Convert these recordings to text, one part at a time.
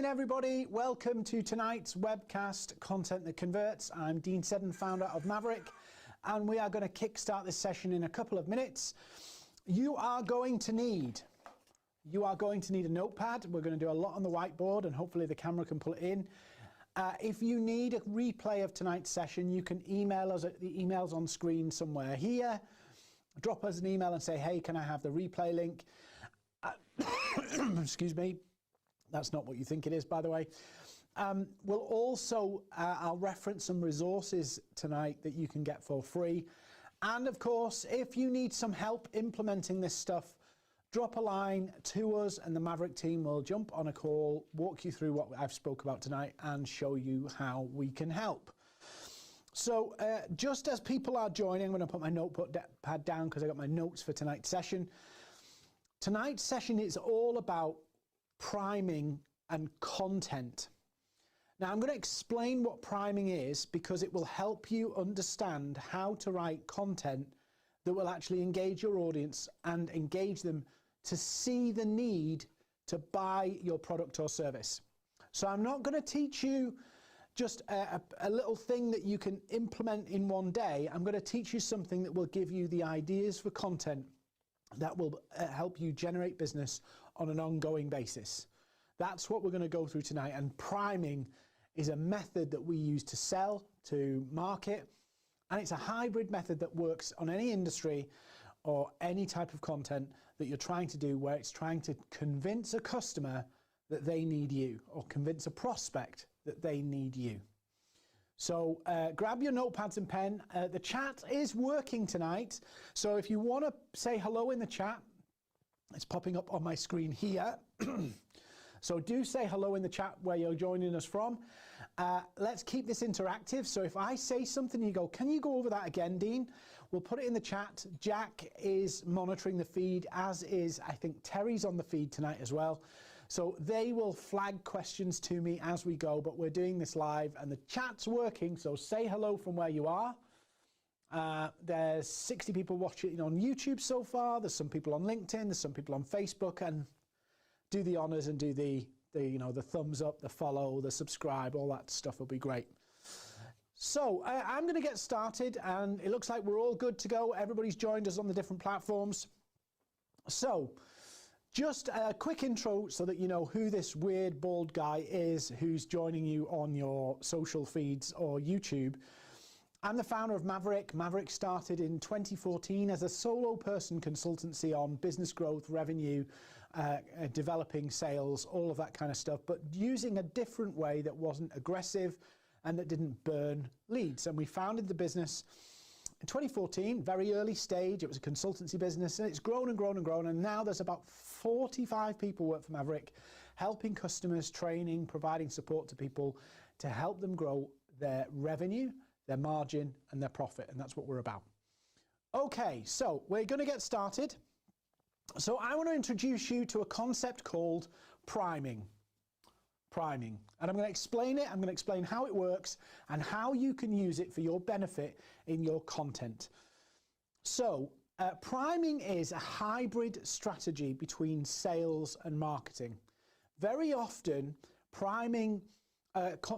morning, everybody. Welcome to tonight's webcast, Content That Converts. I'm Dean Seddon, founder of Maverick, and we are going to kickstart this session in a couple of minutes. You are going to need a notepad. We're going to do a lot on the whiteboard, and hopefully the camera can pull it in. If you need a replay of tonight's session, you can email us at the emails on screen somewhere here. Drop us an email and say, hey, can I have the replay link? Excuse me. That's not what you think it is, by the way. We'll also, I'll reference some resources tonight that you can get for free. And of course, if you need some help implementing this stuff, drop a line to us and the Maverick team will jump on a call, walk you through what I've spoke about tonight and show you how we can help. So just as people are joining, I'm going to put my notepad down because I got my notes for tonight's session. Tonight's session is all about priming and content. Now I'm going to explain what priming is because it will help you understand how to write content that will actually engage your audience and engage them to see the need to buy your product or service. So I'm not going to teach you just a little thing that you can implement in one day. I'm going to teach you something that will give you the ideas for content that will help you generate business on an ongoing basis. That's what we're going to go through tonight. And priming is a method that we use to sell, to market, and it's a hybrid method that works on any industry or any type of content that you're trying to do, where it's trying to convince a customer that they need you or convince a prospect that they need you. So grab your notepads and pen. The chat is working tonight. So if you want to say hello in the chat, it's popping up on my screen here. So do say hello in the chat where you're joining us from. Let's keep this interactive. So if I say something, you go, can you go over that again, Dean? We'll put it in the chat. Jack is monitoring the feed, as is, I think, Terry's on the feed tonight as well. So they will flag questions to me as we go, but we're doing this live and the chat's working. So say hello from where you are. There's 60 people watching on YouTube so far. There's some people on LinkedIn. There's some people on Facebook, and do the honors and do the thumbs up, the follow, the subscribe, all that stuff will be great. So I'm going to get started, and it looks like we're all good to go. Everybody's joined us on the different platforms. So just a quick intro so that you know who this weird bald guy is who's joining you on your social feeds or YouTube. I'm the founder of Maverick. Maverick started in 2014 as a solo person consultancy on business growth, revenue, developing sales, all of that kind of stuff, but using a different way that wasn't aggressive and that didn't burn leads. And we founded the business in 2014, very early stage. It was a consultancy business, and it's grown and grown and grown. And now there's about 45 people work for Maverick, helping customers, training, providing support to people to help them grow their revenue, their margin, and their profit. And that's what we're about. Okay, so we're going to get started. So I want to introduce you to a concept called priming. And I'm going to explain it. I'm going to explain how it works and how you can use it for your benefit in your content. So priming is a hybrid strategy between sales and marketing. Very often, priming,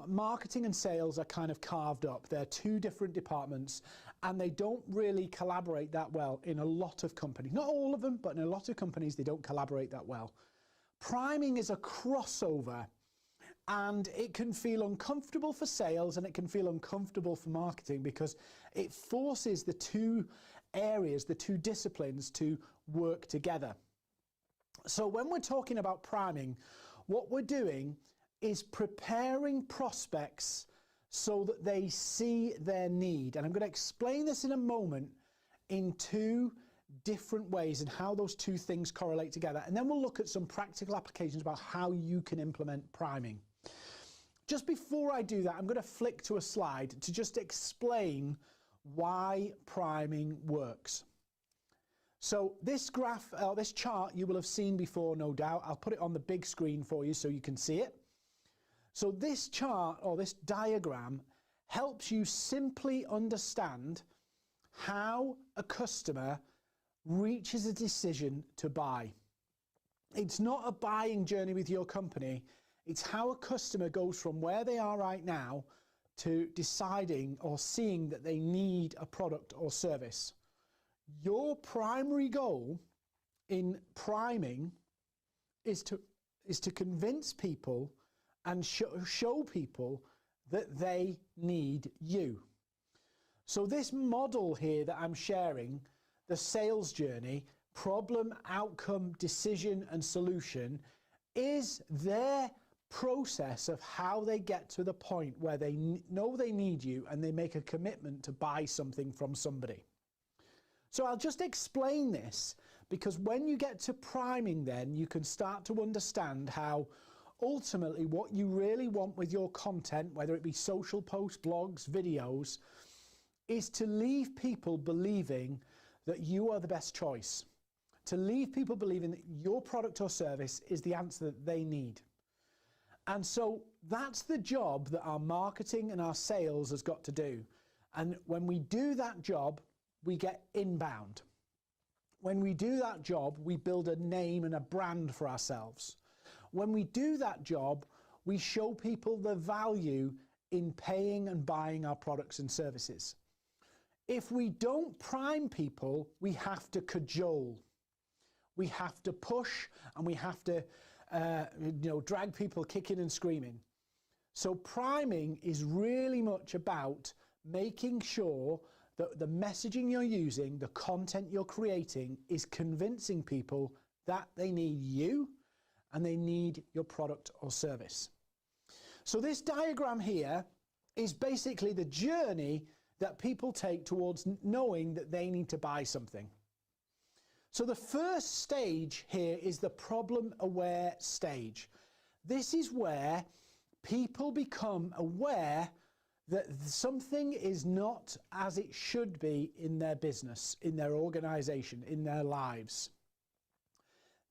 marketing and sales are kind of carved up. They're two different departments, and they don't really collaborate that well in a lot of companies. Not all of them, but in a lot of companies, they don't collaborate that well. Priming is a crossover, and it can feel uncomfortable for sales and it can feel uncomfortable for marketing because it forces the two areas, the two disciplines to work together. So when we're talking about priming, what we're doing is preparing prospects so that they see their need. And I'm going to explain this in a moment in two different ways and how those two things correlate together. And then we'll look at some practical applications about how you can implement priming. Just before I do that, I'm going to flick to a slide to just explain why priming works. So this graph, this chart you will have seen before, no doubt. I'll put it on the big screen for you so you can see it. So this chart or this diagram helps you simply understand how a customer reaches a decision to buy. It's not a buying journey with your company. It's how a customer goes from where they are right now to deciding or seeing that they need a product or service. Your primary goal in priming is to convince people and show people that they need you. So this model here that I'm sharing, the sales journey, problem, outcome, decision, and solution, is their process of how they get to the point where they know they need you and they make a commitment to buy something from somebody. So I'll just explain this, because when you get to priming, then you can start to understand how ultimately what you really want with your content, whether it be social posts, blogs, videos, is to leave people believing that you are the best choice. To leave people believing that your product or service is the answer that they need. And so that's the job that our marketing and our sales has got to do. And when we do that job, we get inbound. When we do that job, we build a name and a brand for ourselves. When we do that job, we show people the value in paying and buying our products and services. If we don't prime people, we have to cajole. We have to push, and we have to drag people kicking and screaming. So priming is really much about making sure that the messaging you're using, the content you're creating, is convincing people that they need you and they need your product or service. So this diagram here is basically the journey that people take towards knowing that they need to buy something. So the first stage here is the problem-aware stage. This is where people become aware that something is not as it should be in their business, in their organization, in their lives.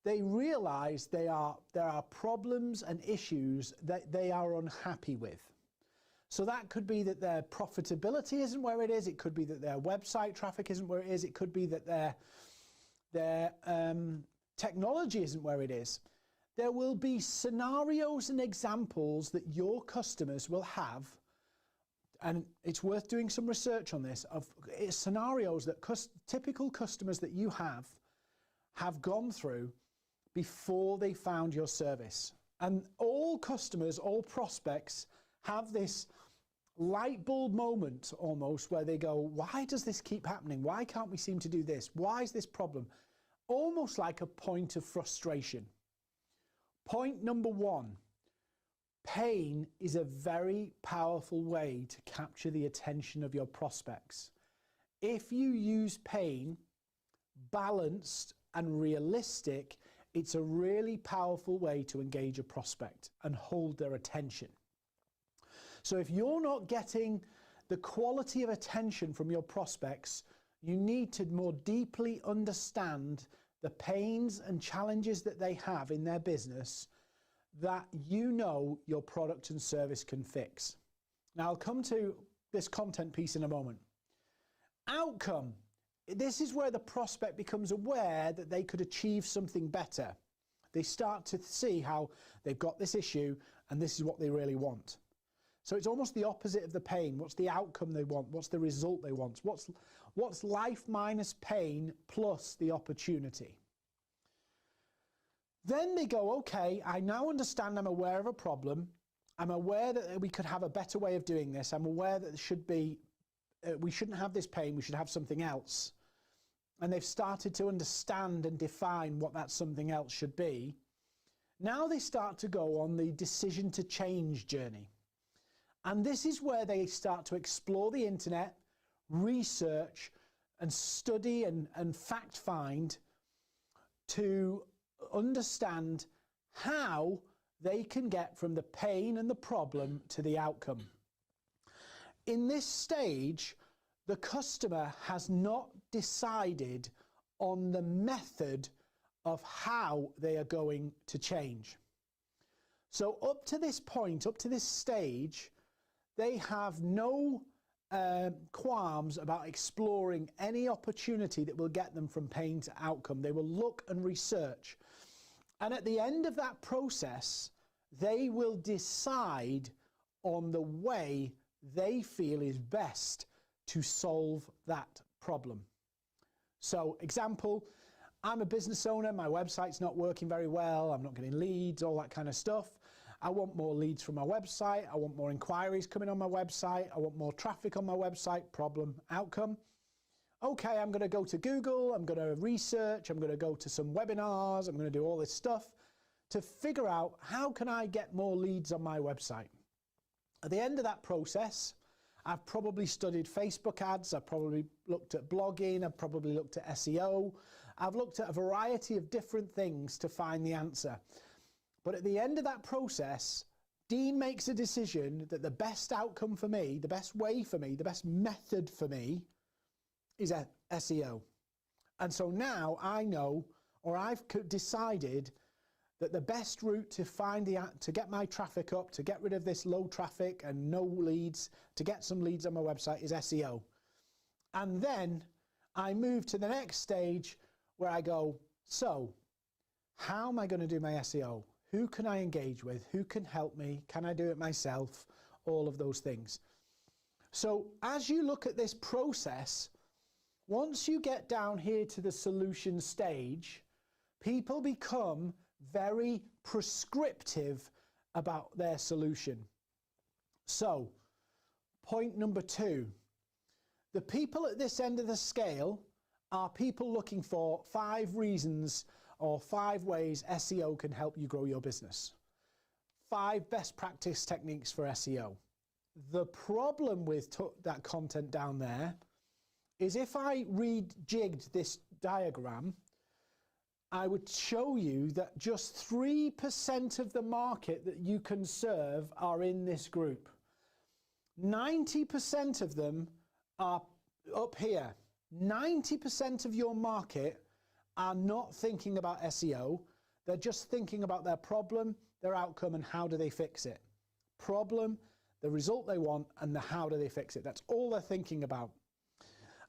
They realize there are problems and issues that they are unhappy with. So that could be that their profitability isn't where it is. It could be that their website traffic isn't where it is. It could be that their technology isn't where it is. There will be scenarios and examples that your customers will have, and it's worth doing some research on this, of scenarios that typical customers that you have gone through before they found your service. And all customers, all prospects have this light bulb moment almost where they go, why does this keep happening? Why can't we seem to do this? Why is this problem? Almost like a point of frustration. Point number one, pain is a very powerful way to capture the attention of your prospects. If you use pain, balanced and realistic, it's a really powerful way to engage a prospect and hold their attention. So if you're not getting the quality of attention from your prospects, you need to more deeply understand the pains and challenges that they have in their business that you know your product and service can fix. Now I'll come to this content piece in a moment. Outcome. This is where the prospect becomes aware that they could achieve something better. They start to see how they've got this issue and this is what they really want. So it's almost the opposite of the pain. What's the outcome they want? What's the result they want? What's life minus pain plus the opportunity? Then they go, okay, I now understand, I'm aware of a problem. I'm aware that we could have a better way of doing this. I'm aware that we shouldn't have this pain, we should have something else. And they've started to understand and define what that something else should be. Now they start to go on the decision to change journey. And this is where they start to explore the internet, research and study and fact find to understand how they can get from the pain and the problem to the outcome. In this stage, the customer has not decided on the method of how they are going to change. So up to this point, up to this stage, they have no qualms about exploring any opportunity that will get them from pain to outcome. They will look and research. And at the end of that process, they will decide on the way they feel is best to solve that problem. So, example, I'm a business owner, my website's not working very well, I'm not getting leads, all that kind of stuff. I want more leads from my website, I want more inquiries coming on my website, I want more traffic on my website, problem, outcome. Okay, I'm going to go to Google, I'm going to research, I'm going to go to some webinars, I'm going to do all this stuff to figure out how can I get more leads on my website. At the end of that process, I've probably studied Facebook ads, I've probably looked at blogging, I've probably looked at SEO, I've looked at a variety of different things to find the answer. But at the end of that process, Dean makes a decision that the best outcome for me, the best way for me, the best method for me is SEO. And so now I know, or I've decided that the best route to to get my traffic up, to get rid of this low traffic and no leads, to get some leads on my website is SEO. And then I move to the next stage where I go, so how am I going to do my SEO? Who can I engage with? Who can help me? Can I do it myself? All of those things. So as you look at this process, once you get down here to the solution stage, people become very prescriptive about their solution. So, point number 2, the people at this end of the scale are people looking for 5 reasons or 5 ways SEO can help you grow your business. 5 best practice techniques for SEO. The problem with that content down there is if I rejigged this diagram, I would show you that just 3% of the market that you can serve are in this group. 90% of them are up here. 90% of your market are not thinking about SEO. They're just thinking about their problem, their outcome, and how do they fix it. Problem, the result they want, and the how do they fix it. That's all they're thinking about.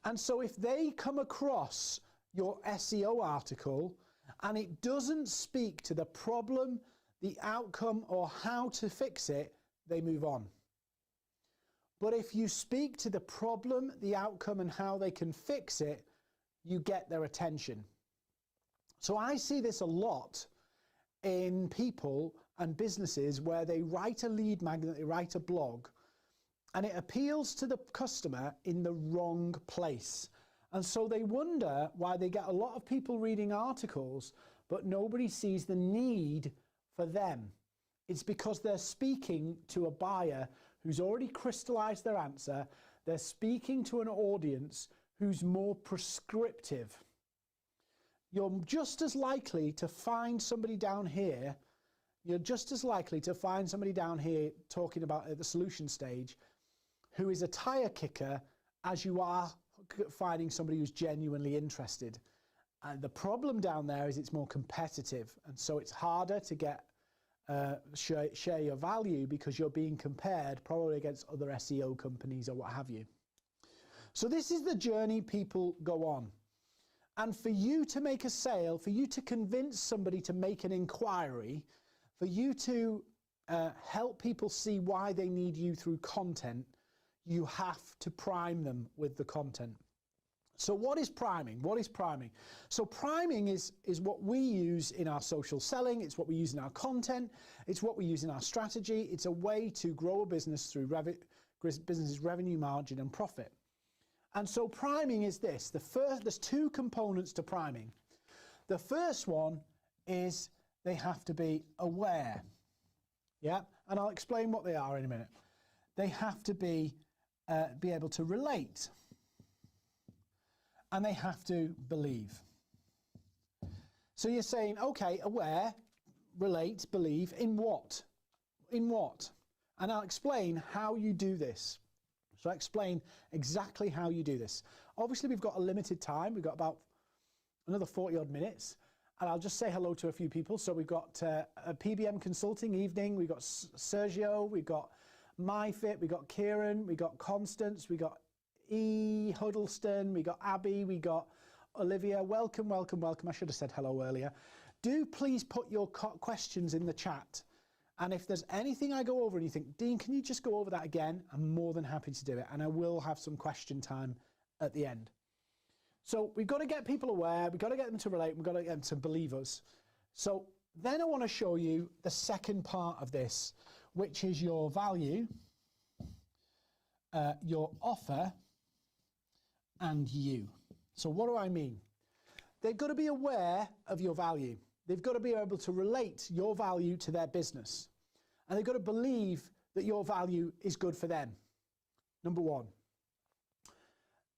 And so if they come across your SEO article and it doesn't speak to the problem, the outcome, or how to fix it, they move on. But if you speak to the problem, the outcome, and how they can fix it, you get their attention. So I see this a lot in people and businesses where they write a lead magnet, they write a blog, and it appeals to the customer in the wrong place. And so they wonder why they get a lot of people reading articles, but nobody sees the need for them. It's because they're speaking to a buyer who's already crystallized their answer. They're speaking to an audience who's more prescriptive. You're just as likely to find somebody down here, talking about at the solution stage, who is a tire kicker, as you are finding somebody who's genuinely interested. And the problem down there is it's more competitive, and so it's harder to get share your value because you're being compared probably against other SEO companies or what have you. So this is the journey people go on. And for you to make a sale, for you to convince somebody to make an inquiry, for you to help people see why they need you through content, you have to prime them with the content. So what is priming? What is priming? So priming is what we use in our social selling. It's what we use in our content. It's what we use in our strategy. It's a way to grow a business through business's revenue, margin, and profit. And so priming is this. There's 2 components to priming. The first one is they have to be aware. Yeah, and I'll explain what they are in a minute. They have to be able to relate. And they have to believe. So you're saying, okay, aware, relate, believe, in what? In what? And I'll explain how you do this. So I'll explain exactly how you do this. Obviously, we've got a limited time. We've got about another 40 odd minutes. And I'll just say hello to a few people. So we've got a PBM consulting evening. We've got Sergio. We've got MyFit. We've got Kieran. We've got Constance. We've got Huddleston, we got Abby, we got Olivia. Welcome, welcome, welcome. I should have said hello earlier. Do please put your questions in the chat. And if there's anything I go over and you think, Dean, can you just go over that again? I'm more than happy to do it. And I will have some question time at the end. So we've got to get people aware. We've got to get them to relate. We've got to get them to believe us. So then I want to show you the second part of this, which is your value, your offer, and you. So what do I mean? They've got to be aware of your value. They've got to be able to relate your value to their business. And they've got to believe that your value is good for them. Number one.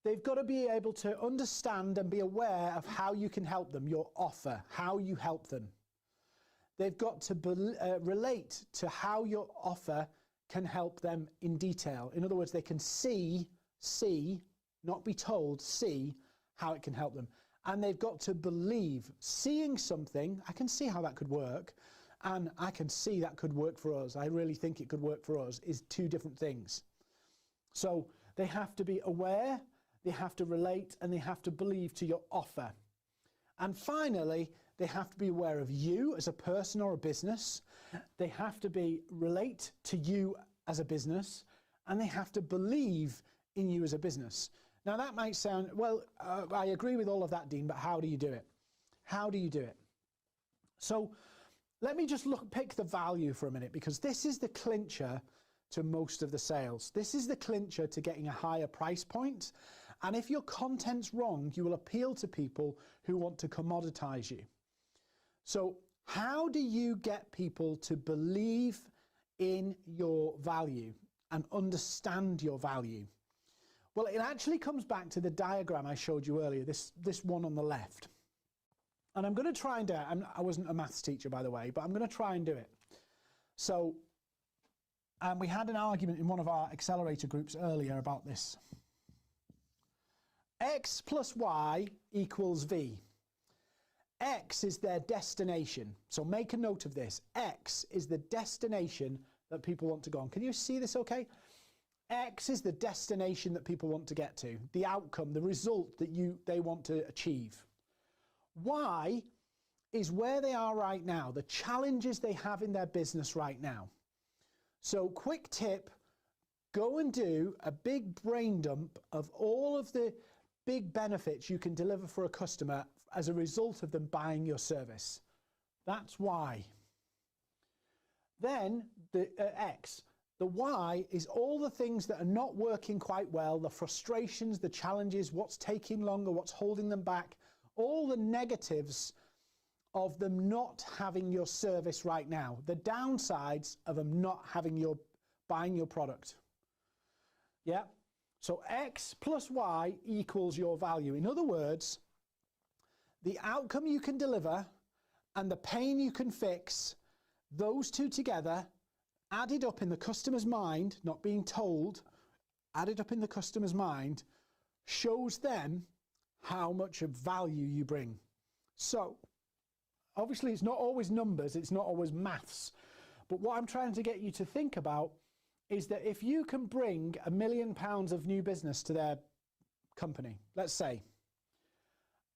They've got to be able to understand and be aware of how you can help them, your offer, how you help them. They've got to relate to how your offer can help them in detail. In other words, they can see, not be told, see how it can help them. And they've got to believe. Seeing something, I can see how that could work, and I can see that could work for us. I really think it could work for us, is two different things. So they have to be aware, they have to relate, and they have to believe to your offer. And finally, they have to be aware of you as a person or a business. They have to relate to you as a business, and they have to believe in you as a business. Now that might sound, well, I agree with all of that, Dean, but how do you do it? How do you do it? So let me just pick the value for a minute, because this is the clincher to most of the sales. This is the clincher to getting a higher price point. And if your content's wrong, you will appeal to people who want to commoditize you. So how do you get people to believe in your value and understand your value? Well, it actually comes back to the diagram I showed you earlier, this one on the left. And I'm going to try and do it. I wasn't a maths teacher, by the way, but I'm going to try and do it. So we had an argument in one of our accelerator groups earlier about this. X plus Y equals V. X is their destination. So make a note of this. X is the destination that people want to go on. Can you see this okay? X is the destination that people want to get to, the outcome, the result that they want to achieve. Y is where they are right now, the challenges they have in their business right now. So quick tip, go and do a big brain dump of all of the big benefits you can deliver for a customer as a result of them buying your service. That's Y. Then the X. The Y is all the things that are not working quite well, the frustrations, the challenges, what's taking longer, what's holding them back, all the negatives of them not having your service right now, the downsides of them not buying your product. Yeah? So X plus Y equals your value. In other words, the outcome you can deliver and the pain you can fix, those two together, added up in the customer's mind, not being told, added up in the customer's mind, shows them how much of value you bring. So, obviously it's not always numbers, it's not always maths, but what I'm trying to get you to think about is that if you can bring £1 million of new business to their company, let's say,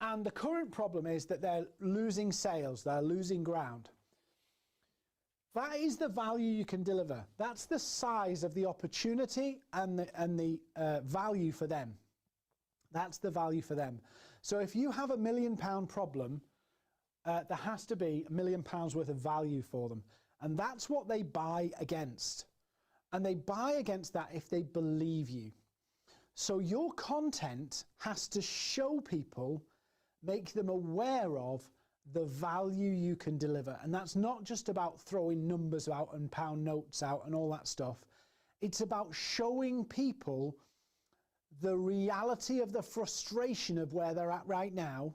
and the current problem is that they're losing sales, they're losing ground, that is the value you can deliver. That's the size of the opportunity and the value for them. That's the value for them. So if you have £1 million problem, there has to be £1 million worth of value for them. And that's what they buy against. And they buy against that if they believe you. So your content has to show people, make them aware of the value you can deliver. And that's not just about throwing numbers out and pound notes out and all that stuff. It's about showing people the reality of the frustration of where they're at right now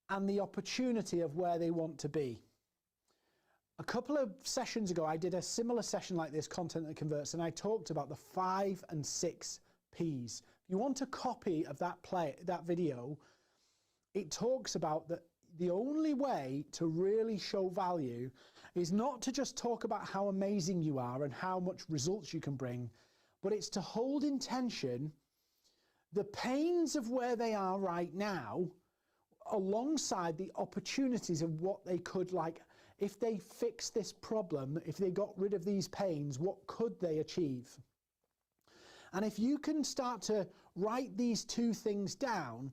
and the opportunity of where they want to be. A couple of sessions ago, I did a similar session like this, Content That Converts, and I talked about the 5 and 6 Ps. If you want a copy of that video, it talks about that the only way to really show value is not to just talk about how amazing you are and how much results you can bring, but it's to hold in tension the pains of where they are right now alongside the opportunities of what they could like. if they fix this problem, if they got rid of these pains, what could they achieve? And if you can start to write these two things down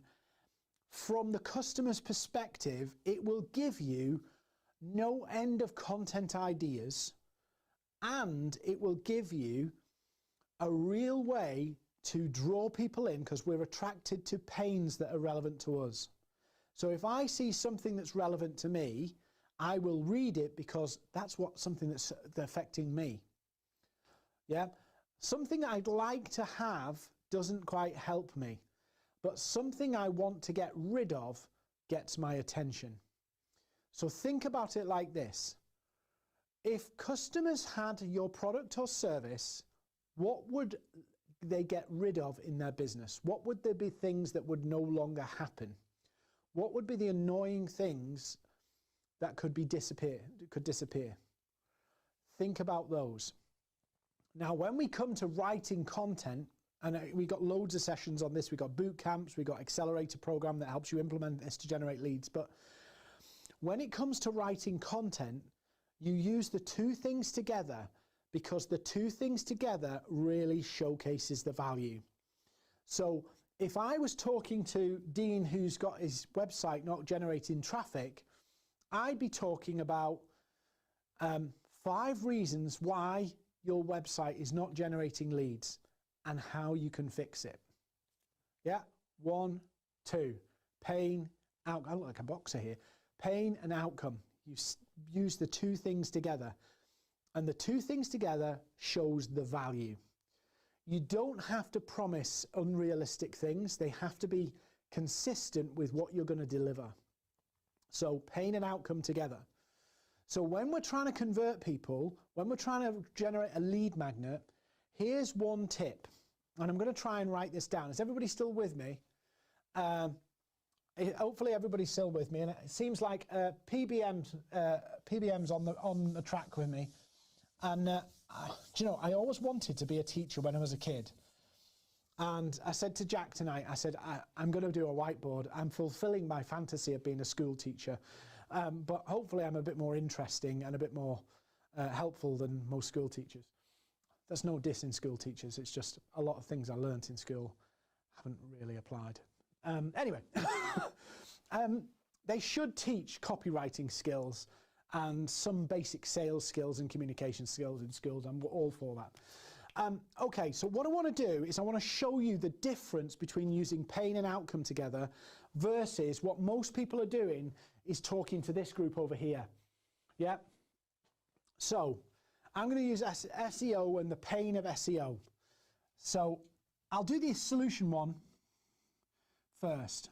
from the customer's perspective, it will give you no end of content ideas, and it will give you a real way to draw people in, because we're attracted to pains that are relevant to us. So if I see something that's relevant to me, I will read it because that's something that's affecting me. Yeah, something I'd like to have doesn't quite help me, but something I want to get rid of gets my attention. So think about it like this. If customers had your product or service, what would they get rid of in their business? What would there be things that would no longer happen? What would be the annoying things that could disappear? Think about those. Now, when we come to writing content, and we got loads of sessions on this, we got boot camps, we got accelerator program that helps you implement this to generate leads. But when it comes to writing content, you use the two things together, because the two things together really showcases the value. So if I was talking to Dean, who's got his website not generating traffic, I'd be talking about 5 reasons why your website is not generating leads and how you can fix it. Yeah, 1, 2, pain, outcome. I look like a boxer here. Pain and outcome. You use the two things together, and the two things together shows the value. You don't have to promise unrealistic things. They have to be consistent with what you're going to deliver. So pain and outcome together. So when we're trying to convert people, when we're trying to generate a lead magnet, here's one tip, and I'm going to try and write this down. Is everybody still with me? Hopefully everybody's still with me, and it seems like PBM's on the track with me. And do you know, I always wanted to be a teacher when I was a kid. And I said to Jack tonight, I said, I'm going to do a whiteboard. I'm fulfilling my fantasy of being a school teacher. But hopefully I'm a bit more interesting and a bit more helpful than most school teachers. There's no diss in school teachers. It's just a lot of things I learnt in school haven't really applied. Anyway, they should teach copywriting skills and some basic sales skills and communication skills in schools. I'm all for that. Okay, so what I want to do is I want to show you the difference between using pain and outcome together versus what most people are doing is talking to this group over here. Yeah? So I'm going to use SEO and the pain of SEO. So I'll do the solution one first.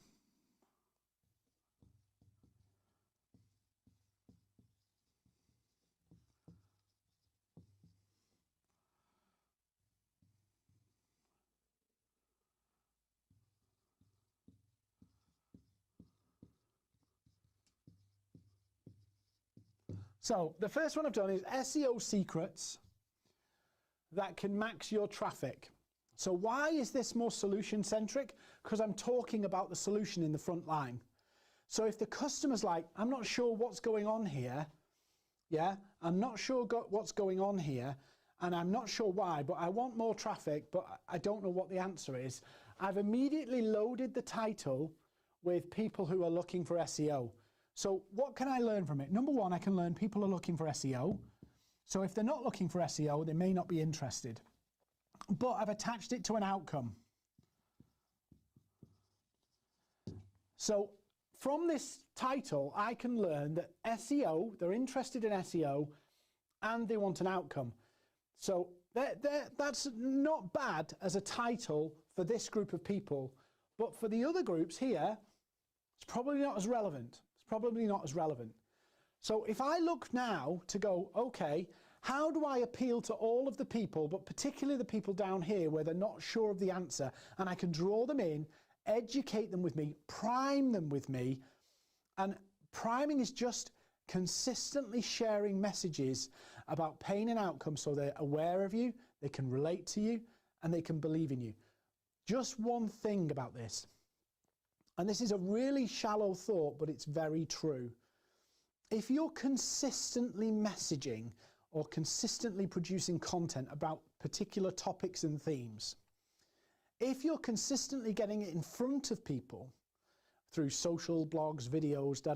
So the first one I've done is SEO secrets that can max your traffic. So why is this more solution centric? Because I'm talking about the solution in the front line. So if the customer's like, I'm not sure what's going on here, yeah, I'm not sure what's going on here, and I'm not sure why, but I want more traffic, but I don't know what the answer is, I've immediately loaded the title with people who are looking for SEO. So what can I learn from it? Number one, I can learn people are looking for SEO. So if they're not looking for SEO, they may not be interested. But I've attached it to an outcome. So from this title, I can learn that SEO, they're interested in SEO, and they want an outcome. So that's not bad as a title for this group of people. But for the other groups here, it's probably not as relevant. Probably not as relevant. So if I look now to go, okay, how do I appeal to all of the people, but particularly the people down here where they're not sure of the answer, and I can draw them in, educate them with me, prime them with me, and priming is just consistently sharing messages about pain and outcome so they're aware of you, they can relate to you, and they can believe in you. Just one thing about this. And this is a really shallow thought, but it's very true. if you're consistently messaging or consistently producing content about particular topics and themes, if you're consistently getting it in front of people through social blogs, videos,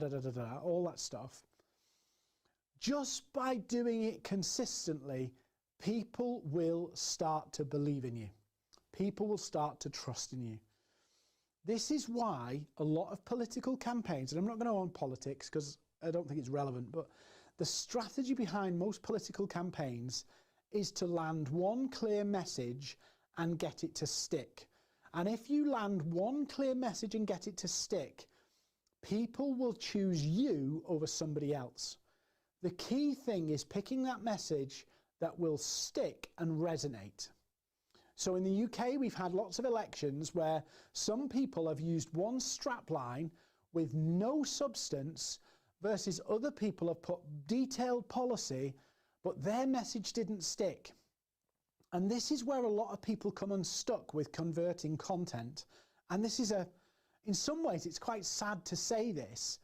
all that stuff, just by doing it consistently, people will start to believe in you. People will start to trust in you. This is why a lot of political campaigns, and I'm not going to go on politics because I don't think it's relevant, but the strategy behind most political campaigns is to land one clear message and get it to stick. And if you land one clear message and get it to stick, people will choose you over somebody else. The key thing is picking that message that will stick and resonate. So in the UK, we've had lots of elections where some people have used one strapline with no substance versus other people have put detailed policy, but their message didn't stick. And this is where a lot of people come unstuck with converting content. And this is in some ways, it's quite sad to say this,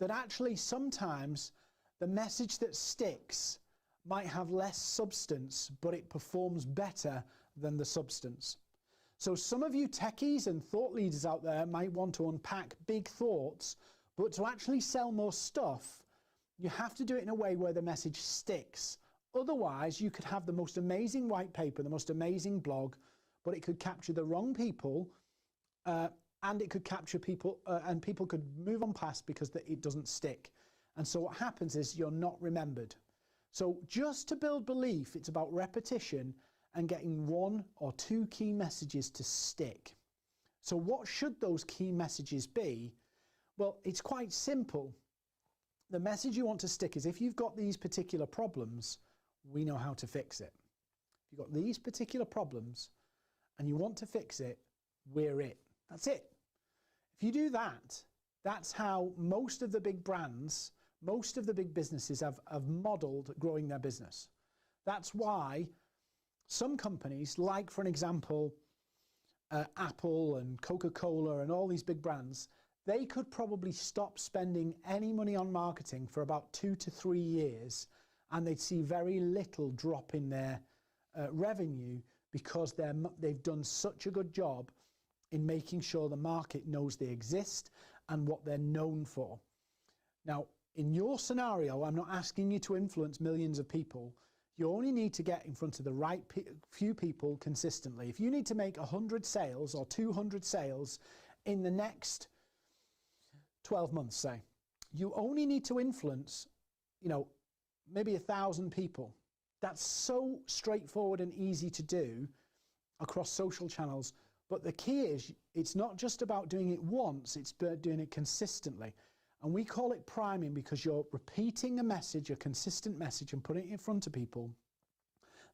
that actually sometimes the message that sticks might have less substance, but it performs better than the substance. So some of you techies and thought leaders out there might want to unpack big thoughts, but to actually sell more stuff, you have to do it in a way where the message sticks. Otherwise, you could have the most amazing white paper, the most amazing blog, but it could capture the wrong people, and it could capture people, and people could move on past because it doesn't stick. And so what happens is you're not remembered. So just to build belief, it's about repetition and getting one or two key messages to stick. So what should those key messages be? Well, it's quite simple. The message you want to stick is, if you've got these particular problems, we know how to fix it. If you've got these particular problems and you want to fix it, we're it. That's it. If you do that, that's how most of the big brands, most of the big businesses have modeled growing their business. That's why some companies, like for an example, Apple and Coca-Cola and all these big brands, they could probably stop spending any money on marketing for about 2 to 3 years, and they'd see very little drop in their revenue because they've done such a good job in making sure the market knows they exist and what they're known for. Now, in your scenario, I'm not asking you to influence millions of people. You only need to get in front of the right few people consistently. If you need to make 100 sales or 200 sales in the next 12 months, say, you only need to influence, maybe 1,000 people. That's so straightforward and easy to do across social channels. But the key is, it's not just about doing it once, it's about doing it consistently. And we call it priming because you're repeating a message, a consistent message, and putting it in front of people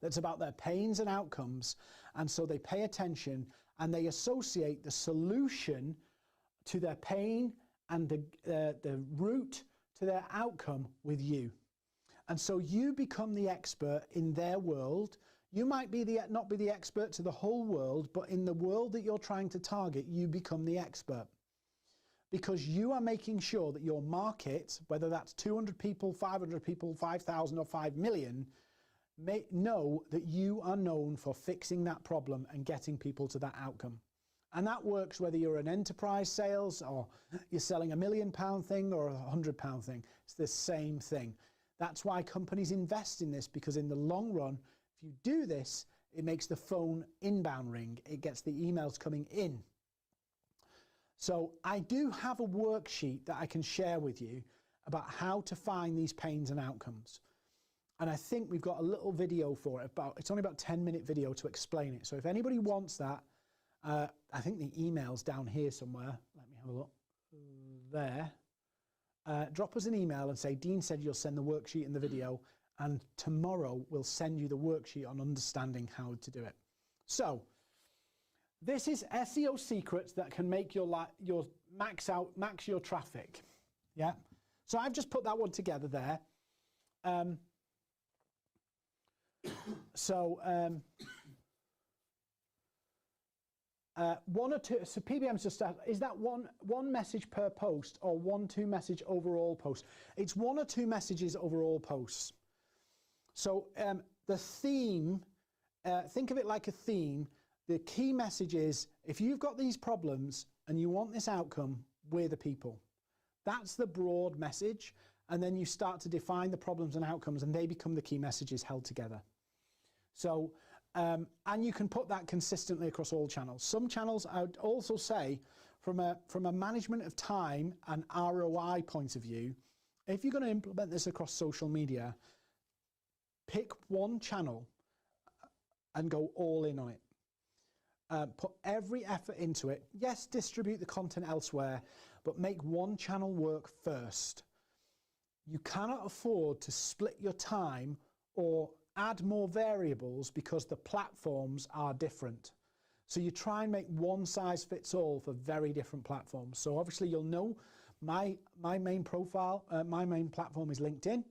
that's about their pains and outcomes. And so they pay attention and they associate the solution to their pain and the route to their outcome with you. And so you become the expert in their world. You might not be the expert to the whole world, but in the world that you're trying to target, you become the expert. Because you are making sure that your market, whether that's 200 people, 500 people, 5,000 or 5 million, may know that you are known for fixing that problem and getting people to that outcome. And that works whether you're an enterprise sales or you're selling £1 million thing or a £100 thing. It's the same thing. That's why companies invest in this, because in the long run, if you do this, it makes the phone inbound ring. It gets the emails coming in. So I do have a worksheet that I can share with you about how to find these pains and outcomes. And I think we've got a little video for it. It's only about a 10-minute video to explain it. So if anybody wants that, I think the email's down here somewhere. Let me have a look. There. Drop us an email and say, Dean said you'll send the worksheet in the video, and tomorrow we'll send you the worksheet on understanding how to do it. So this is SEO secrets that can make your max your traffic. Yeah. So I've just put that one together there. one or two, so PBM's just, is that one message per post or 1-2 message over all posts? It's 1 or 2 messages over all posts. So the theme, think of it like a theme. The key message is, if you've got these problems and you want this outcome, we're the people. That's the broad message. And then you start to define the problems and outcomes, and they become the key messages held together. So, and you can put that consistently across all channels. Some channels, I would also say, from a management of time and ROI point of view, if you're going to implement this across social media, pick one channel and go all in on it. Put every effort into it. Yes, distribute the content elsewhere, but make one channel work first. You cannot afford to split your time or add more variables because the platforms are different. So you try and make one size fits all for very different platforms. So obviously you'll know my main profile, my main platform is LinkedIn.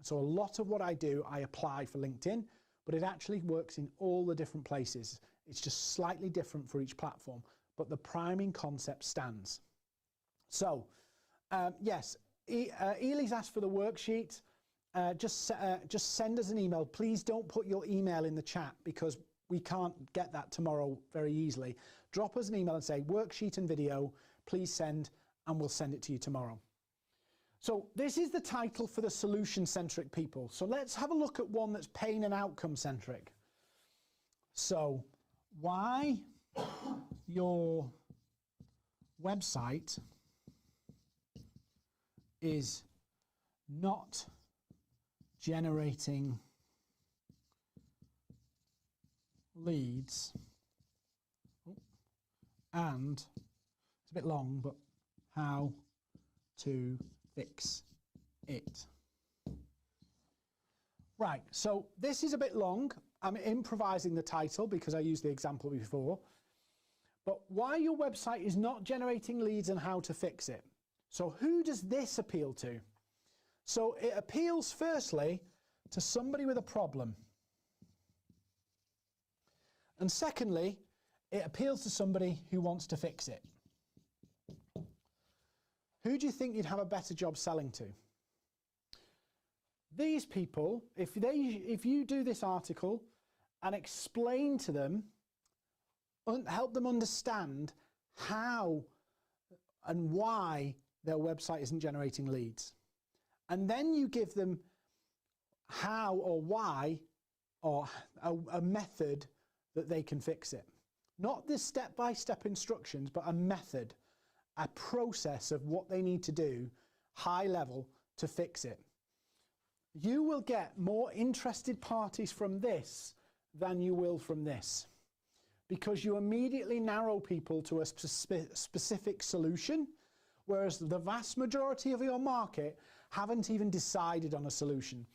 So a lot of what I do, I apply for LinkedIn, but it actually works in all the different places. It's just slightly different for each platform, but the priming concept stands. So yes, Ely's asked for the worksheet. Just send us an email. Please don't put your email in the chat because we can't get that tomorrow very easily. Drop us an email and say worksheet and video, please send, and we'll send it to you tomorrow. So this is the title for the solution-centric people. So let's have a look at one that's pain and outcome-centric. So why your website is not generating leads, and it's a bit long, but how to fix it. Right, so this is a bit long. I'm improvising the title because I used the example before. But why your website is not generating leads and how to fix it. So who does this appeal to? So it appeals firstly to somebody with a problem. And secondly, it appeals to somebody who wants to fix it. Who do you think you'd have a better job selling to? These people, if you do this article and explain to them, help them understand how and why their website isn't generating leads, and then you give them how or why or a method that they can fix it. Not the step-by-step instructions, but a method, a process of what they need to do, high level, to fix it. You will get more interested parties from this than you will from this, because you immediately narrow people to a specific solution, whereas the vast majority of your market haven't even decided on a solution.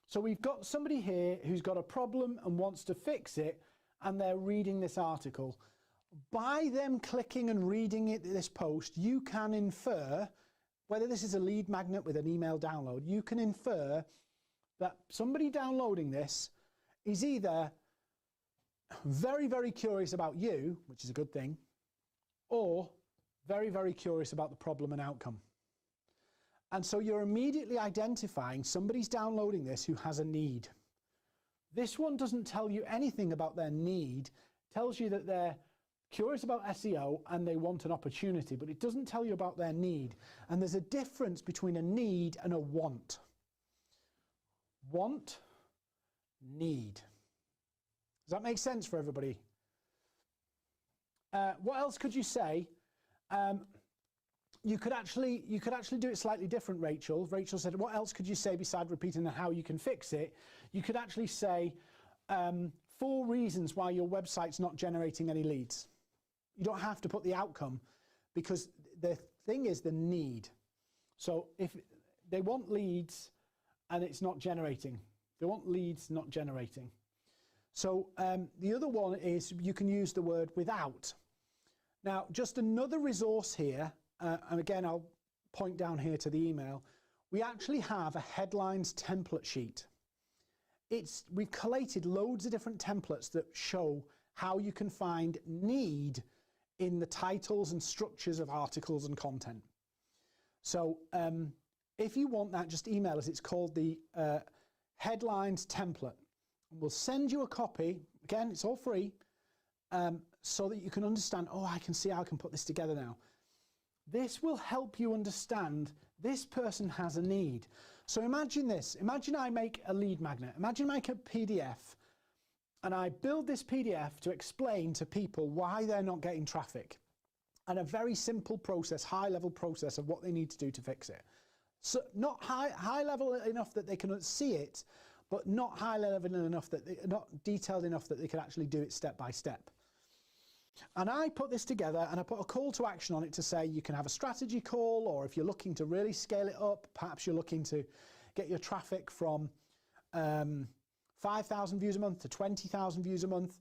So we've got somebody here who's got a problem and wants to fix it, and they're reading this article. By them clicking and reading this post, you can infer, whether this is a lead magnet with an email download, you can infer that somebody downloading this is either very, very curious about you, which is a good thing, or very, very curious about the problem and outcome. And so you're immediately identifying somebody's downloading this who has a need. This one doesn't tell you anything about their need. It tells you that they're curious about SEO and they want an opportunity, but it doesn't tell you about their need. And there's a difference between a need and a want. Want, need. Does that make sense for everybody? What else could you say? You could actually do it slightly different, Rachel. Rachel said, what else could you say besides repeating how you can fix it? You could actually say 4 reasons why your website's not generating any leads. You don't have to put the outcome, because the thing is the need. So if they want leads and it's not generating, they want leads not generating. So the other one is you can use the word without. Now, just another resource here, and again, I'll point down here to the email. We actually have a headlines template sheet. We've collated loads of different templates that show how you can find need in the titles and structures of articles and content. So if you want that, just email us. It's called the headlines template. We'll send you a copy. Again, it's all free, so that you can understand, oh, I can see how I can put this together now. This will help you understand this person has a need. So imagine this. Imagine I make a lead magnet. Imagine I make a PDF, and I build this PDF to explain to people why they're not getting traffic, and a very simple process, high-level process of what they need to do to fix it. So not high level enough that they can see it, but not high level enough that not detailed enough that they can actually do it step by step. And I put this together and I put a call to action on it to say you can have a strategy call, or if you're looking to really scale it up, perhaps you're looking to get your traffic from 5,000 views a month to 20,000 views a month.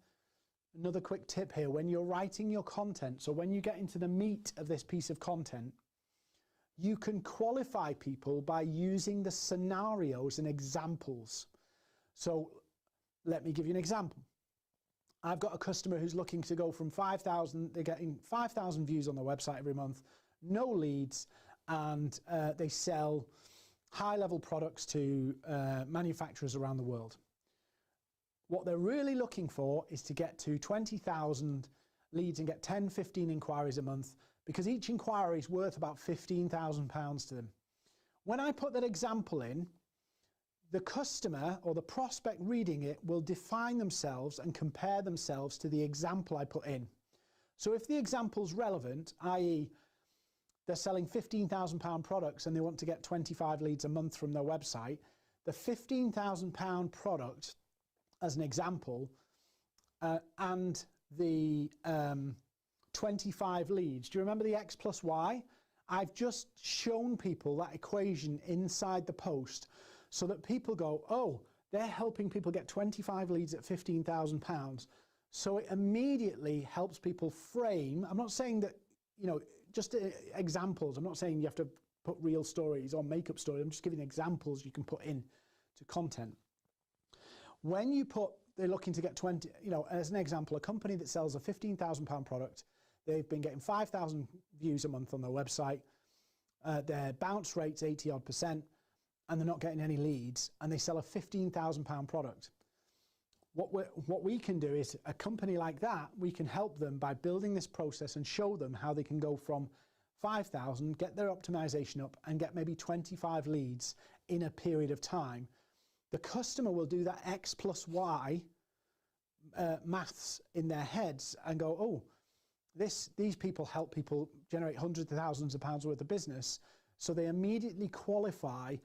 Another quick tip here, when you're writing your content, so when you get into the meat of this piece of content, you can qualify people by using the scenarios and examples. So let me give you an example. I've got a customer who's looking to go from 5,000, they're getting 5,000 views on their website every month, no leads, and they sell high-level products to manufacturers around the world. What they're really looking for is to get to 20,000 leads and get 10, 15 inquiries a month, because each inquiry is worth about £15,000 to them. When I put that example in, the customer or the prospect reading it will define themselves and compare themselves to the example I put in. So if the example's relevant, i.e. they're selling £15,000 products and they want to get 25 leads a month from their website, the £15,000 product as an example and the 25 leads. Do you remember the X plus Y? I've just shown people that equation inside the post so that people go, oh, they're helping people get 25 leads at £15,000. So it immediately helps people frame. I'm not saying that, you know, just examples. I'm not saying you have to put real stories or make up stories. I'm just giving examples you can put in to content. When you put, they're looking to get 20, you know, as an example, a company that sells a £15,000 product, they've been getting 5,000 views a month on their website. Their bounce rate's 80 odd %, and they're not getting any leads, and they sell a £15,000 product. What we can do is, a company like that, we can help them by building this process and show them how they can go from 5,000, get their optimization up, and get maybe 25 leads in a period of time. The customer will do that X plus Y maths in their heads and go, oh, these people help people generate hundreds of thousands of pounds worth of business. So they immediately qualify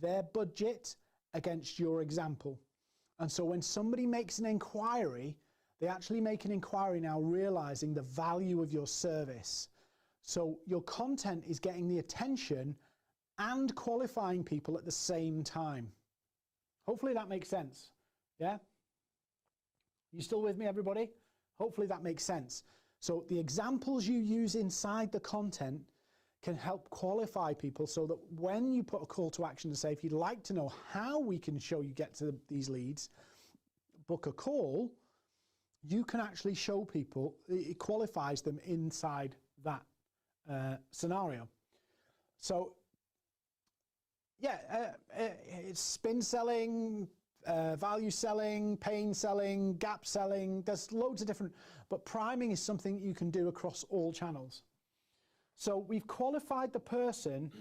their budget against your example. And so when somebody makes an inquiry, they actually make an inquiry now realizing the value of your service. So your content is getting the attention and qualifying people at the same time. Hopefully that makes sense. Yeah? You still with me, everybody? Hopefully that makes sense. So the examples you use inside the content can help qualify people so that when you put a call to action to say, if you'd like to know how we can show you get to these leads, book a call, you can actually show people, it qualifies them inside that scenario. So yeah, it's spin selling, value selling, pain selling, gap selling. There's loads of different, but priming is something you can do across all channels. So we've qualified the person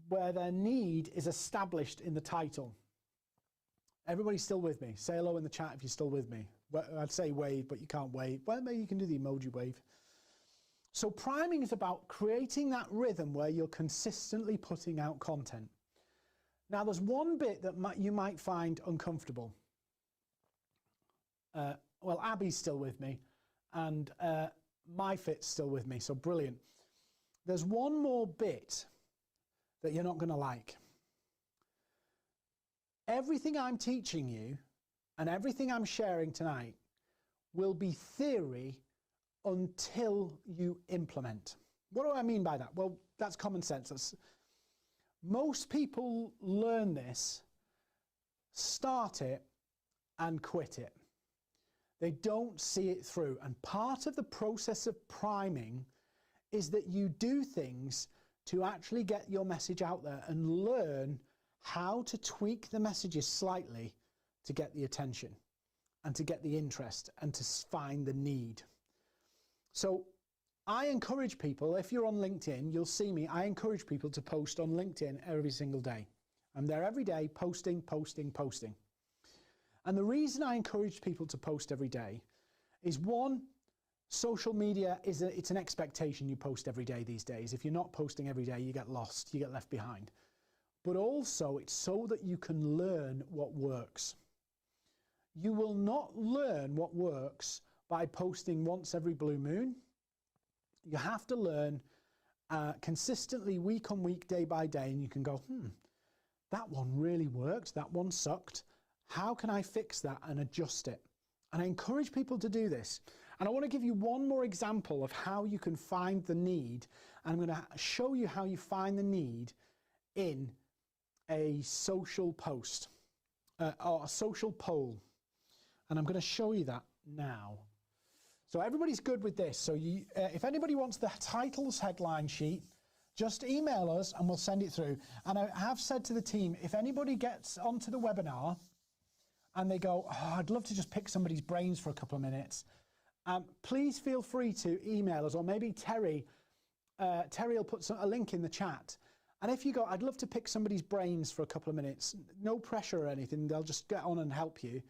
where their need is established in the title. Everybody's still with me? Say hello in the chat if you're still with me. Well, I'd say wave, but you can't wave. Well, maybe you can do the emoji wave. So priming is about creating that rhythm where you're consistently putting out content. Now, there's one bit that you might find uncomfortable. Well, Abby's still with me, and MyFit's still with me, so brilliant. There's one more bit that you're not going to like. Everything I'm teaching you and everything I'm sharing tonight will be theory until you implement. What do I mean by that? Well, that's common sense. Most people learn this, start it, and quit it. They don't see it through. And part of the process of priming is that you do things to actually get your message out there and learn how to tweak the messages slightly to get the attention and to get the interest and to find the need. So I encourage people, if you're on LinkedIn, you'll see me, I encourage people to post on LinkedIn every single day. I'm there every day posting, posting, posting. And the reason I encourage people to post every day is, one, social media it's an expectation you post every day these days. If you're not posting every day, you get lost, you get left behind. But also it's so that you can learn what works. You will not learn what works by posting once every blue moon. You have to learn consistently, week on week, day by day, and you can go, that one really worked, that one sucked. How can I fix that and adjust it? And I encourage people to do this. And I want to give you one more example of how you can find the need. And I'm going to show you how you find the need in a social post or a social poll. And I'm going to show you that now. So everybody's good with this. So you, if anybody wants the titles headline sheet, just email us and we'll send it through. And I have said to the team, if anybody gets onto the webinar and they go, oh, I'd love to just pick somebody's brains for a couple of minutes, please feel free to email us, or maybe Terry will put a link in the chat. And if you go, I'd love to pick somebody's brains for a couple of minutes, no pressure or anything, they'll just get on and help you.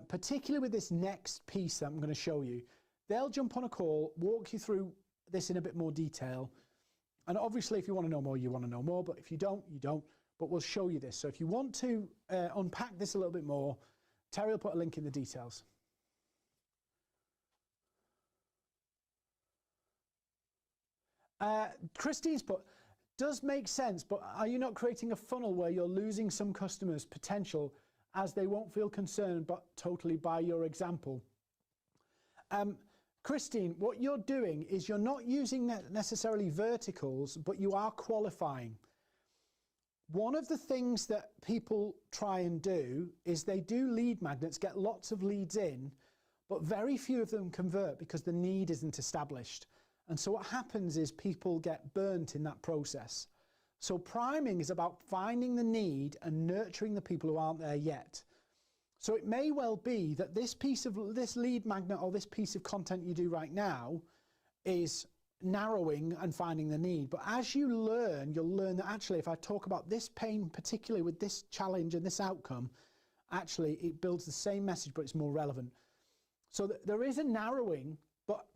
Particularly with this next piece that I'm going to show you, they'll jump on a call, walk you through this in a bit more detail. And obviously, if you want to know more, you want to know more. But if you don't, you don't. But we'll show you this. So if you want to unpack this a little bit more, Terry will put a link in the details. Christine's put, does make sense, but are you not creating a funnel where you're losing some customers' potential as they won't feel concerned but totally by your example? Christine, what you're doing is you're not using necessarily verticals, but you are qualifying. One of the things that people try and do is they do lead magnets, get lots of leads in, but very few of them convert because the need isn't established. And so what happens is people get burnt in that process. So priming is about finding the need and nurturing the people who aren't there yet. So it may well be that this lead magnet or this piece of content you do right now is narrowing and finding the need. But as you learn, you'll learn that actually if I talk about this pain, particularly with this challenge and this outcome, actually it builds the same message, but it's more relevant. So there is a narrowing, but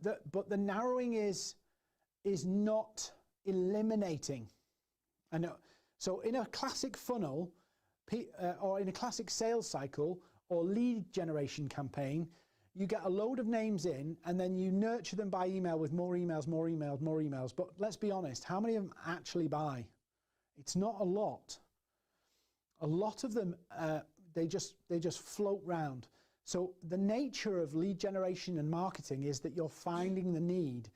the narrowing is not eliminating. And so in a classic funnel or in a classic sales cycle or lead generation campaign, you get a load of names in and then you nurture them by email with more emails, more emails, more emails. But let's be honest, how many of them actually buy? It's not a lot. A lot of them, they just float round. So the nature of lead generation and marketing is that you're finding the need.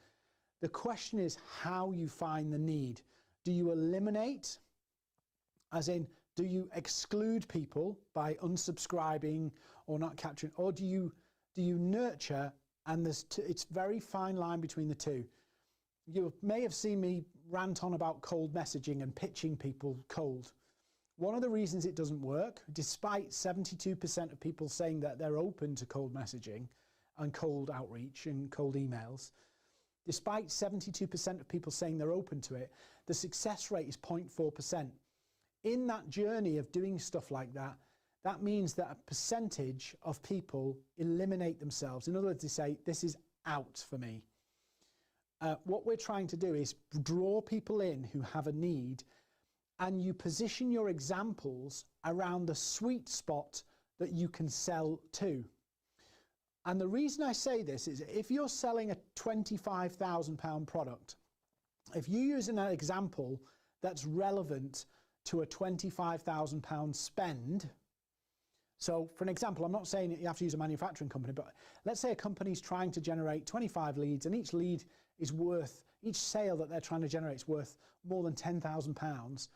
The question is how you find the need. Do you eliminate, as in, do you exclude people by unsubscribing or not capturing, or do you nurture? And it's very fine line between the two. You may have seen me rant on about cold messaging and pitching people cold. One of the reasons it doesn't work, despite 72% of people saying that they're open to cold messaging and cold outreach and cold emails, despite 72% of people saying they're open to it, the success rate is 0.4%. In that journey of doing stuff like that, that means that a percentage of people eliminate themselves. In other words, they say, this is out for me. What we're trying to do is draw people in who have a need, and you position your examples around the sweet spot that you can sell to. And the reason I say this is if you're selling a £25,000 product, if you use an example that's relevant to a £25,000 spend, so for an example, I'm not saying that you have to use a manufacturing company, but let's say a company's trying to generate 25 leads and each lead is worth, each sale that they're trying to generate is worth more than £10,000.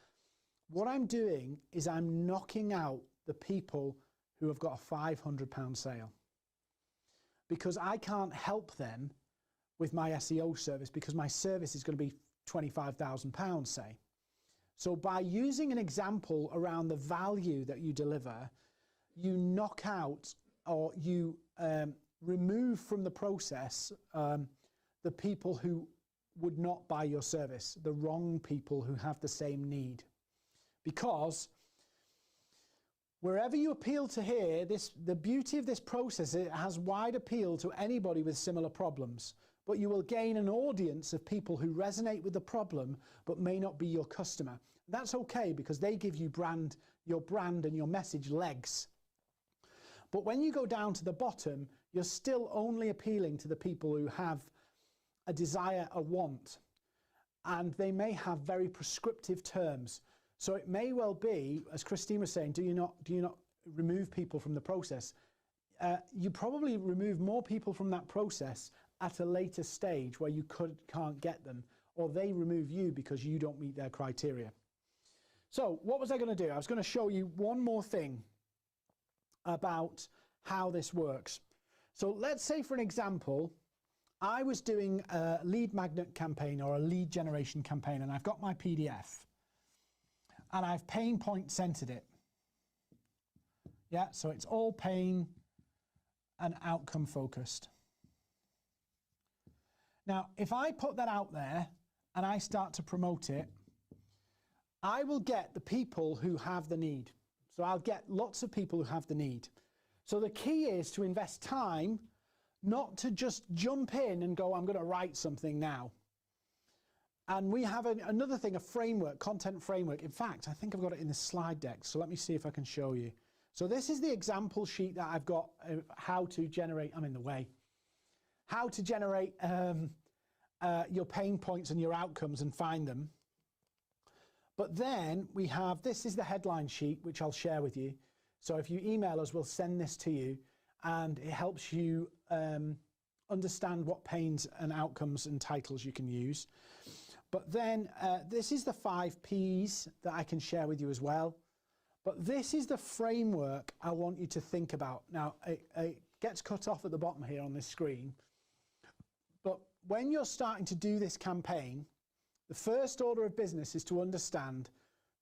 What I'm doing is I'm knocking out the people who have got a £500 sale. because I can't help them with my SEO service because my service is going to be £25,000, say. So by using an example around the value that you deliver, you knock out or you remove from the process the people who would not buy your service, the wrong people who have the same need. Because wherever you appeal to here, the beauty of this process, it has wide appeal to anybody with similar problems, but you will gain an audience of people who resonate with the problem but may not be your customer. That's okay because they give you your brand and your message legs. But when you go down to the bottom, you're still only appealing to the people who have a desire, a want, and they may have very prescriptive terms. So it may well be, as Christine was saying, do you not remove people from the process? You probably remove more people from that process at a later stage where you can't get them, or they remove you because you don't meet their criteria. So what was I going to do? I was going to show you one more thing about how this works. So let's say, for an example, I was doing a lead magnet campaign or a lead generation campaign, and I've got my PDF and I've pain point centered it. Yeah, so it's all pain and outcome focused. Now, if I put that out there and I start to promote it, I will get the people who have the need. So I'll get lots of people who have the need. So the key is to invest time, not to just jump in and go, I'm going to write something now. And we have another thing, a framework, content framework. In fact, I think I've got it in the slide deck. So let me see if I can show you. So this is the example sheet that I've got, how to generate, I'm in the way, how to generate your pain points and your outcomes and find them. But then we have, this is the headline sheet, which I'll share with you. So if you email us, we'll send this to you, and it helps you understand what pains and outcomes and titles you can use. But then this is the 5 Ps that I can share with you as well. But this is the framework I want you to think about. Now, it gets cut off at the bottom here on this screen. But when you're starting to do this campaign, the first order of business is to understand,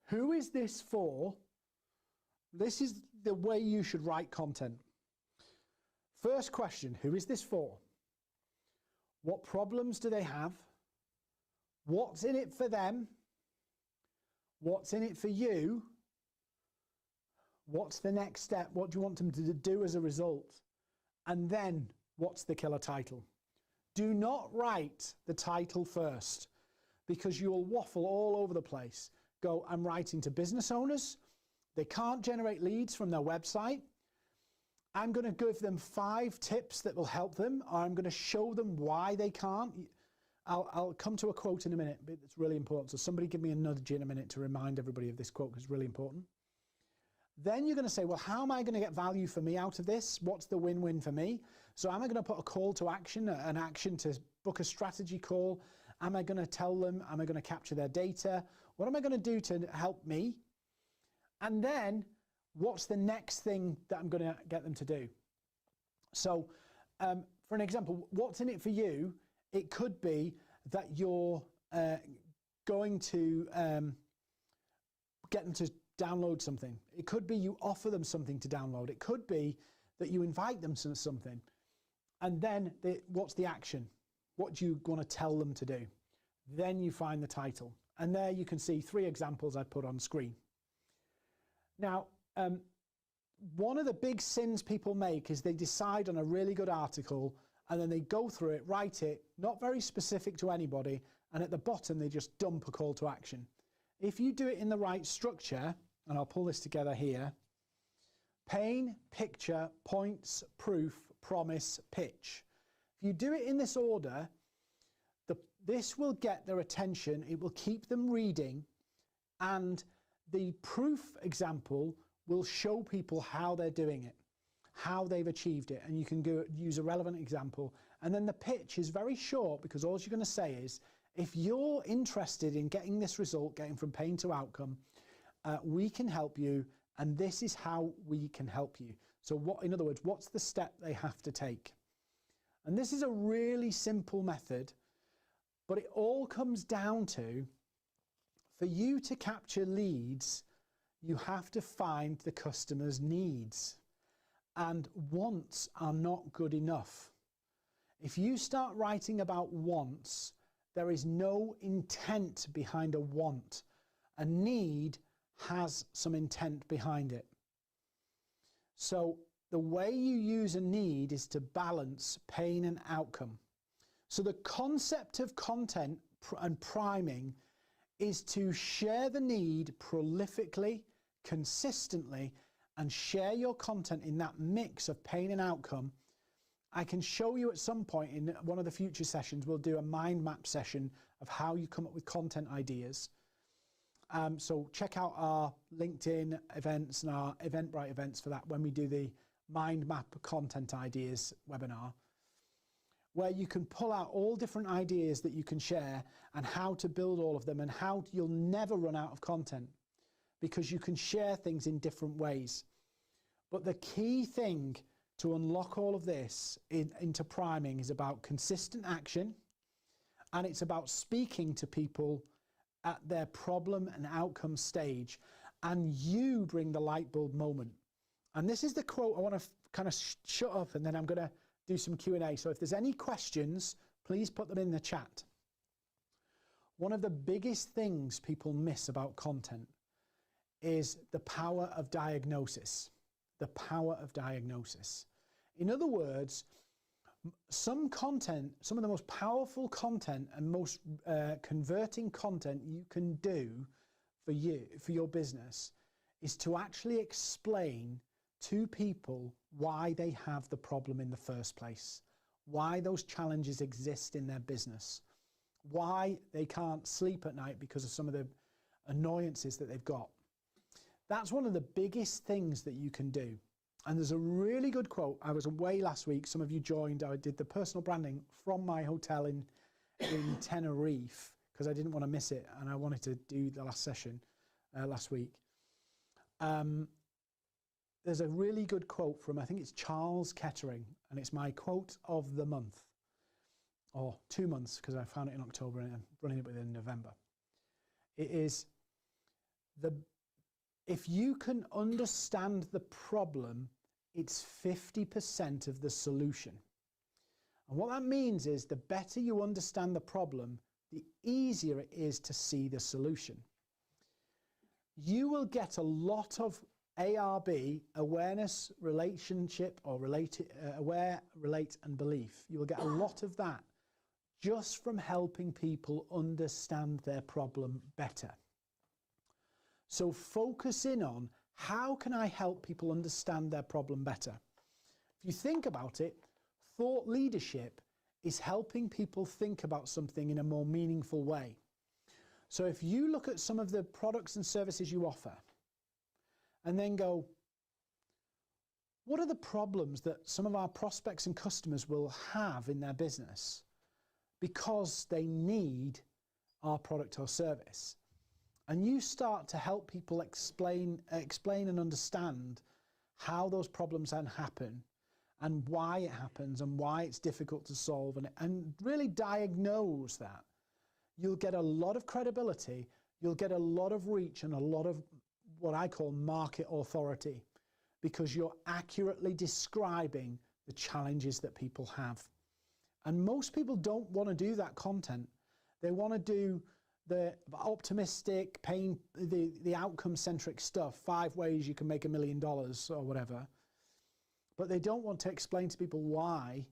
who is this for? This is the way you should write content. First question, who is this for? What problems do they have? What's in it for them? What's in it for you? What's the next step? What do you want them to do as a result? And then, what's the killer title? Do not write the title first, because you will waffle all over the place. Go, I'm writing to business owners. They can't generate leads from their website. I'm going to give them 5 tips that will help them, or I'm going to show them why they can't. I'll come to a quote in a minute, but it's really important. So somebody give me a nudge in a minute to remind everybody of this quote, because it's really important. Then you're going to say, well, how am I going to get value for me out of this? What's the win-win for me? So am I going to put a call to action, an action to book a strategy call? Am I going to tell them? Am I going to capture their data? What am I going to do to help me? And then what's the next thing that I'm going to get them to do? So for an example, what's in it for you? It could be that you're going to get them to download something. It could be you offer them something to download. It could be that you invite them to something. And then what's the action? What do you want to tell them to do? Then you find the title. And there you can see 3 examples I put on screen. Now, one of the big sins people make is they decide on a really good article and then they go through it, write it, not very specific to anybody, and at the bottom they just dump a call to action. If you do it in the right structure, and I'll pull this together here, pain, picture, points, proof, promise, pitch. If you do it in this order, this will get their attention, it will keep them reading, and the proof example will show people how they're doing it, how they've achieved it, and you can use a relevant example. And then the pitch is very short, because all you're going to say is, if you're interested in getting this result, getting from pain to outcome, we can help you, and this is how we can help you. So in other words, what's the step they have to take? And this is a really simple method, but it all comes down to, for you to capture leads, you have to find the customer's needs. And wants are not good enough. If you start writing about wants, there is no intent behind a want. A need has some intent behind it. So the way you use a need is to balance pain and outcome. So the concept of content and priming is to share the need prolifically, consistently, and share your content in that mix of pain and outcome. I can show you at some point in one of the future sessions, we'll do a mind map session of how you come up with content ideas. So check out our LinkedIn events and our Eventbrite events for that when we do the mind map content ideas webinar, where you can pull out all different ideas that you can share and how to build all of them and how you'll never run out of content, because you can share things in different ways. But the key thing to unlock all of this into priming is about consistent action, and it's about speaking to people at their problem and outcome stage, and you bring the light bulb moment. And this is the quote I want to kind of shut up, and then I'm going to do some Q&A. So if there's any questions, please put them in the chat. One of the biggest things people miss about content is the power of diagnosis. The power of diagnosis. In other words, some content, some of the most powerful content and most converting content you can do for your business is to actually explain to people why they have the problem in the first place, why those challenges exist in their business, why they can't sleep at night because of some of the annoyances that they've got. That's one of the biggest things that you can do. And there's a really good quote. I was away last week. Some of you joined. I did the personal branding from my hotel in Tenerife because I didn't want to miss it, and I wanted to do the last session last week. There's a really good quote from, I think it's Charles Kettering, and it's my quote of the month, or 2 months, because I found it in October and I'm running it within November. It is, if you can understand the problem, it's 50% of the solution. And what that means is the better you understand the problem, the easier it is to see the solution. You will get a lot of ARB, awareness, relationship, or aware, relate, and belief. You will get a lot of that just from helping people understand their problem better. So focus in on, how can I help people understand their problem better? If you think about it, thought leadership is helping people think about something in a more meaningful way. So if you look at some of the products and services you offer, and then go, what are the problems that some of our prospects and customers will have in their business because they need our product or service? And you start to help people explain and understand how those problems can happen and why it happens and why it's difficult to solve, and really diagnose that. You'll get a lot of credibility, you'll get a lot of reach and a lot of what I call market authority, because you're accurately describing the challenges that people have. And most people don't want to do that content. They want to do the optimistic, pain, the outcome-centric stuff, 5 ways you can make $1 million or whatever. But they don't want to explain to people why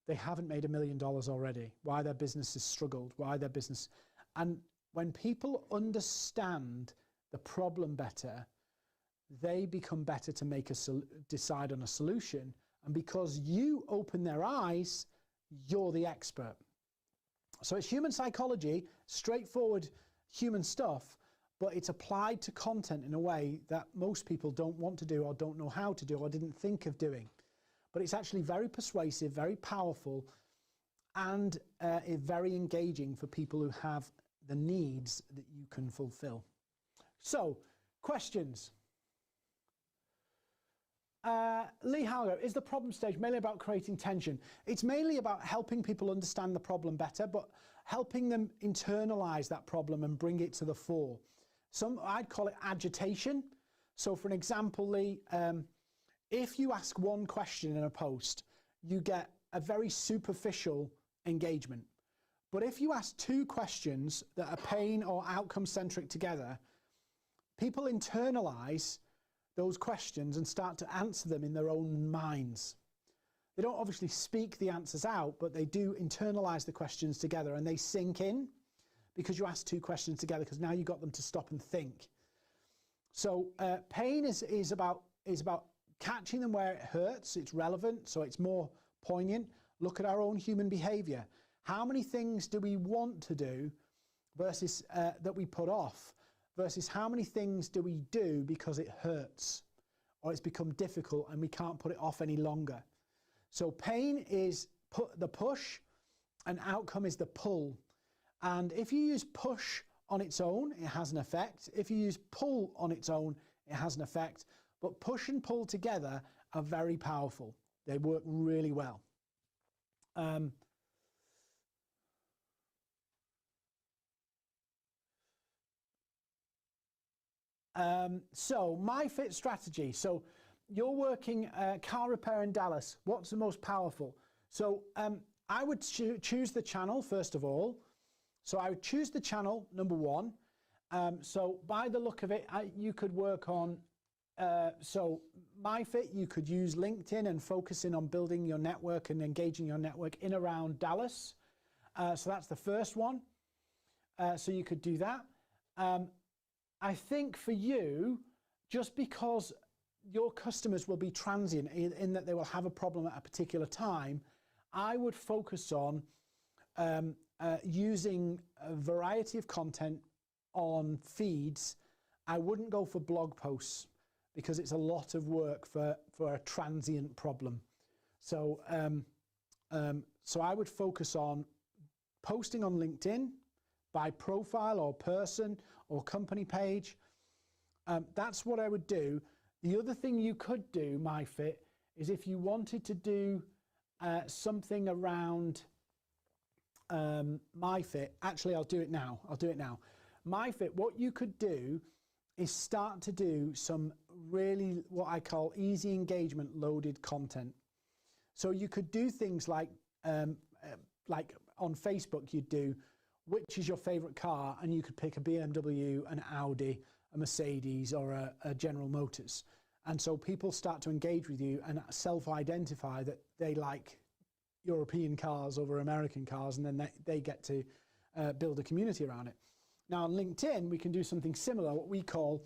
they haven't made $1 million already, why their business has struggled, why their business... And when people understand the problem better, they become better to make decide on a solution. And because you open their eyes, you're the expert. So it's human psychology, straightforward human stuff, but it's applied to content in a way that most people don't want to do or don't know how to do or didn't think of doing. But it's actually very persuasive, very powerful, and very engaging for people who have the needs that you can fulfill. So, questions? Lee Howger, is the problem stage mainly about creating tension? It's mainly about helping people understand the problem better, but helping them internalize that problem and bring it to the fore. I'd call it agitation. So for an example, Lee, if you ask one question in a post, you get a very superficial engagement. But if you ask two questions that are pain or outcome centric together, people internalize those questions and start to answer them in their own minds. They don't obviously speak the answers out, but they do internalize the questions together and they sink in because you ask two questions together, because now you got them to stop and think. So pain is about catching them where it hurts. It's relevant, so it's more poignant. Look at our own human behavior. How many things do we want to do versus that we put off, versus how many things do we do because it hurts or it's become difficult and we can't put it off any longer? So pain is the push and outcome is the pull. And if you use push on its own, it has an effect. If you use pull on its own, it has an effect. But push and pull together are very powerful. They work really well. So my fit strategy. So you're working car repair in Dallas. What's the most powerful? So I would choose the channel first of all. So I would choose the channel, number one. So by the look of it, you could work on, so MyFit, you could use LinkedIn and focus in on building your network and engaging your network in around Dallas. So that's the first one. So you could do that. I think for you, just because your customers will be transient in that they will have a problem at a particular time, I would focus on using a variety of content on feeds. I wouldn't go for blog posts because it's a lot of work for a transient problem. So, so I would focus on posting on LinkedIn by profile or person or company page. That's what I would do. The other thing you could do, MyFit, is if you wanted to do something around MyFit. Actually, I'll do it now. MyFit, what you could do is start to do some really what I call easy engagement loaded content. So you could do things like on Facebook, you'd do, which is your favorite car? And you could pick a BMW, an Audi, a Mercedes, or a General Motors. And so people start to engage with you and self-identify that they like European cars over American cars, and then they get to build a community around it. Now on LinkedIn, we can do something similar, what we call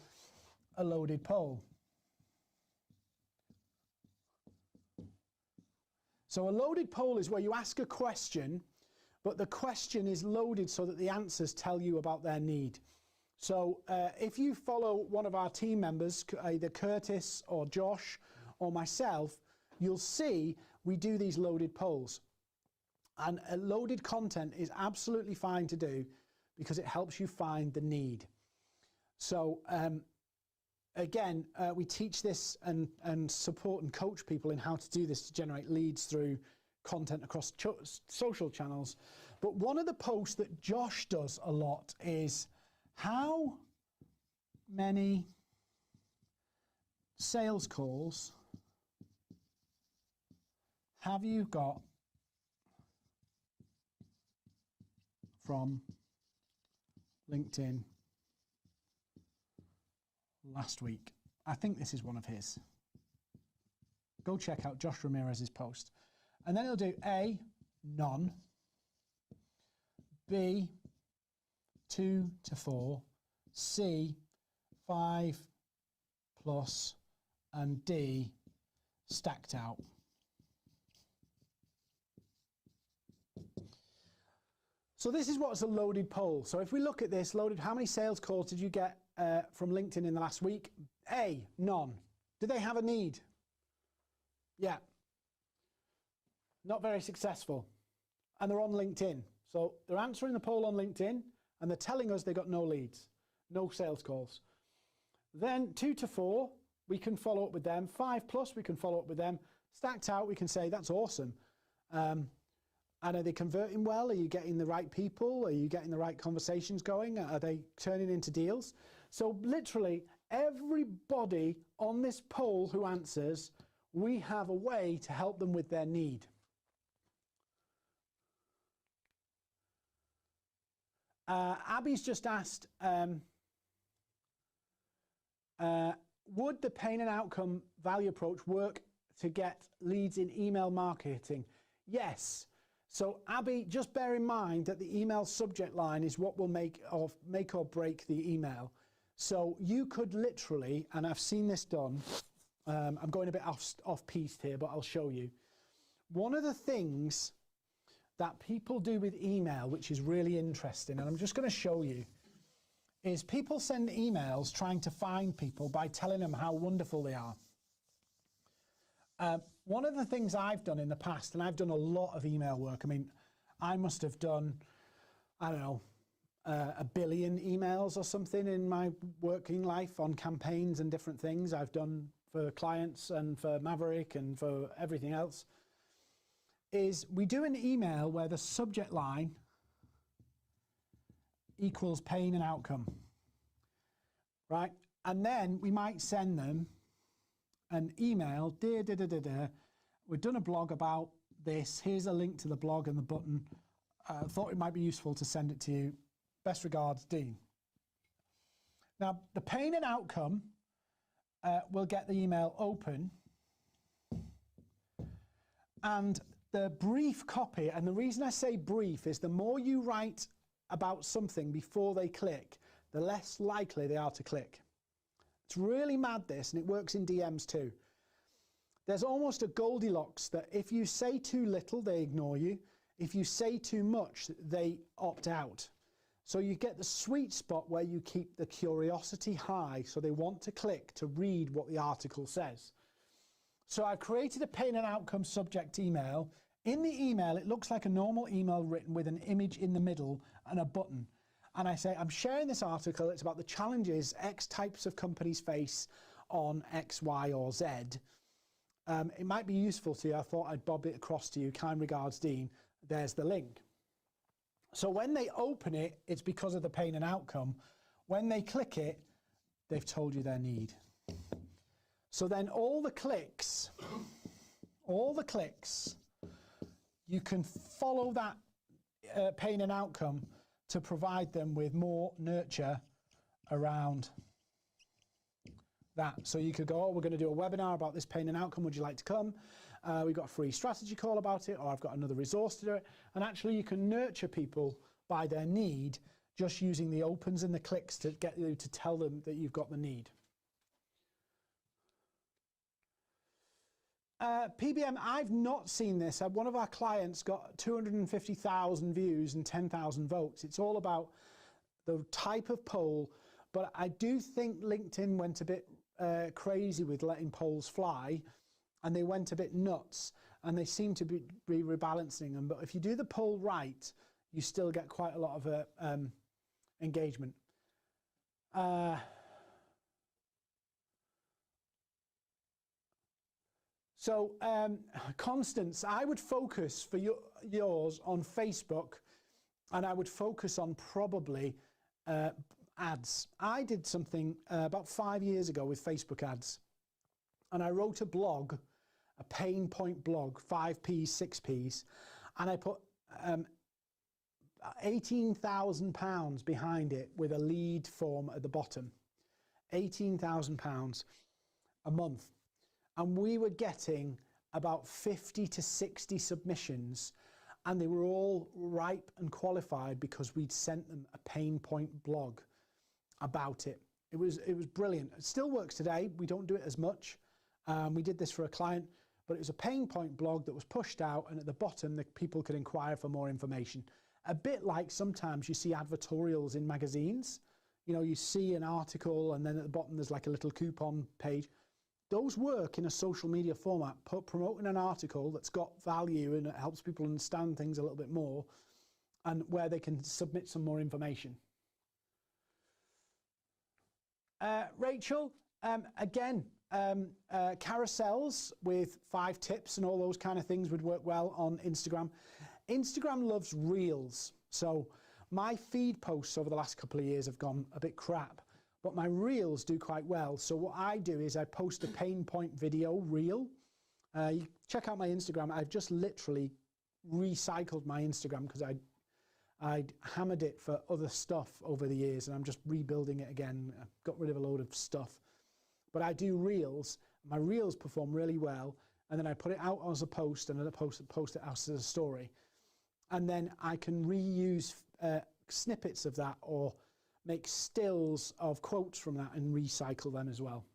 a loaded poll. So a loaded poll is where you ask a question, but the question is loaded so that the answers tell you about their need. So if you follow one of our team members, either Curtis or Josh or myself, you'll see we do these loaded polls. And loaded content is absolutely fine to do because it helps you find the need. So again, we teach this and support and coach people in how to do this to generate leads through content across social channels. But one of the posts that Josh does a lot is, how many sales calls have you got from LinkedIn last week? I think this is one of his. Go check out Josh Ramirez's post. And then he'll do A, none, B, 2 to 4, C, 5 plus, and D, stacked out. So this is what's a loaded poll. So if we look at this, loaded, how many sales calls did you get from LinkedIn in the last week? A, none. Do they have a need? Yeah. Not very successful. And they're on LinkedIn. So they're answering the poll on LinkedIn and they're telling us they got no leads, no sales calls. Then 2 to 4, we can follow up with them. 5+, we can follow up with them. Stacked out, we can say, that's awesome. And are they converting well? Are you getting the right people? Are you getting the right conversations going? Are they turning into deals? So literally everybody on this poll who answers, we have a way to help them with their need. Abby's just asked, would the pain and outcome value approach work to get leads in email marketing? Yes. So Abby, just bear in mind that the email subject line is what will make or break the email. So you could literally, and I've seen this done, I'm going a bit off-piste here, but I'll show you. One of the things that people do with email, which is really interesting, and I'm just going to show you, is people send emails trying to find people by telling them how wonderful they are. One of the things I've done in the past, and I've done a lot of email work, I mean, I must have done, I don't know, 1 billion emails or something in my working life on campaigns and different things I've done for clients and for Maverick and for everything else, is we do an email where the subject line equals pain and outcome, right? And then we might send them an email, we've done a blog about this, here's a link to the blog and the button, thought it might be useful to send it to you, best regards, Dean. Now, the pain and outcome will get the email open, and the brief copy, and the reason I say brief is the more you write about something before they click, the less likely they are to click. It's really mad, this, and it works in DMs too. There's almost a Goldilocks that if you say too little, they ignore you. If you say too much, they opt out. So you get the sweet spot where you keep the curiosity high, so they want to click to read what the article says. So I've created a pain and outcome subject email. In the email, it looks like a normal email written with an image in the middle and a button. And I say, I'm sharing this article. It's about the challenges X types of companies face on X, Y, or Z. It might be useful to you. I thought I'd bob it across to you. Kind regards, Dean. There's the link. So when they open it, it's because of the pain and outcome. When they click it, they've told you their need. So then all the clicks, you can follow that pain and outcome to provide them with more nurture around that. So you could go, oh, we're going to do a webinar about this pain and outcome. Would you like to come? We've got a free strategy call about it, or I've got another resource to do it. And actually you can nurture people by their need just using the opens and the clicks to get you to tell them that you've got the need. PBM, I've not seen this. One of our clients got 250,000 views and 10,000 votes. It's all about the type of poll, but I do think LinkedIn went a bit crazy with letting polls fly, and they went a bit nuts, and they seem to be rebalancing them. But if you do the poll right, you still get quite a lot of engagement. So, Constance, I would focus for yours on Facebook, and I would focus on probably ads. I did something about 5 years ago with Facebook ads, and I wrote a blog, a pain point blog, 5Ps, 6Ps, and I put £18,000 behind it with a lead form at the bottom. £18,000 a month. And we were getting about 50 to 60 submissions, and they were all ripe and qualified because we'd sent them a pain point blog about it. It was brilliant. It still works today. We don't do it as much. We did this for a client, but it was a pain point blog that was pushed out, and at the bottom, the people could inquire for more information. A bit like sometimes you see advertorials in magazines. You know, you see an article, and then at the bottom, there's like a little coupon page. Those work in a social media format, promoting an article that's got value and it helps people understand things a little bit more, and where they can submit some more information. Rachel, again, carousels with 5 tips and all those kind of things would work well on Instagram. Instagram loves reels. So my feed posts over the last couple of years have gone a bit crap, but my reels do quite well. So what I do is I post a pain point video reel. You check out my Instagram. I've just literally recycled my Instagram because I'd hammered it for other stuff over the years, and I'm just rebuilding it again. I've got rid of a load of stuff. But I do reels. My reels perform really well, and then I put it out as a post, and then I post it out as a story. And then I can reuse snippets of that or make stills of quotes from that and recycle them as well.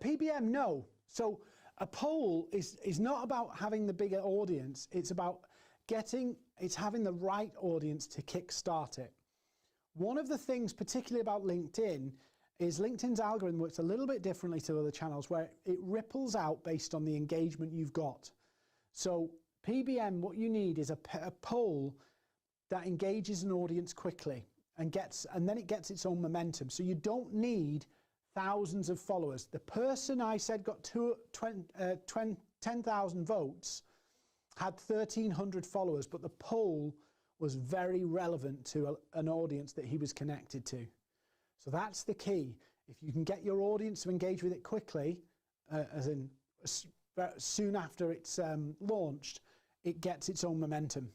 PBM, no. So a poll is not about having the bigger audience. It's about having the right audience to kickstart it. One of the things, particularly about LinkedIn, is LinkedIn's algorithm works a little bit differently to other channels, where it ripples out based on the engagement you've got. So PBM, what you need is a poll that engages an audience quickly and then it gets its own momentum. So you don't need thousands of followers. The person I said got 10,000 votes had 1,300 followers, but the poll was very relevant to an audience that he was connected to. So that's the key. If you can get your audience to engage with it quickly, as in soon after it's launched, it gets its own momentum.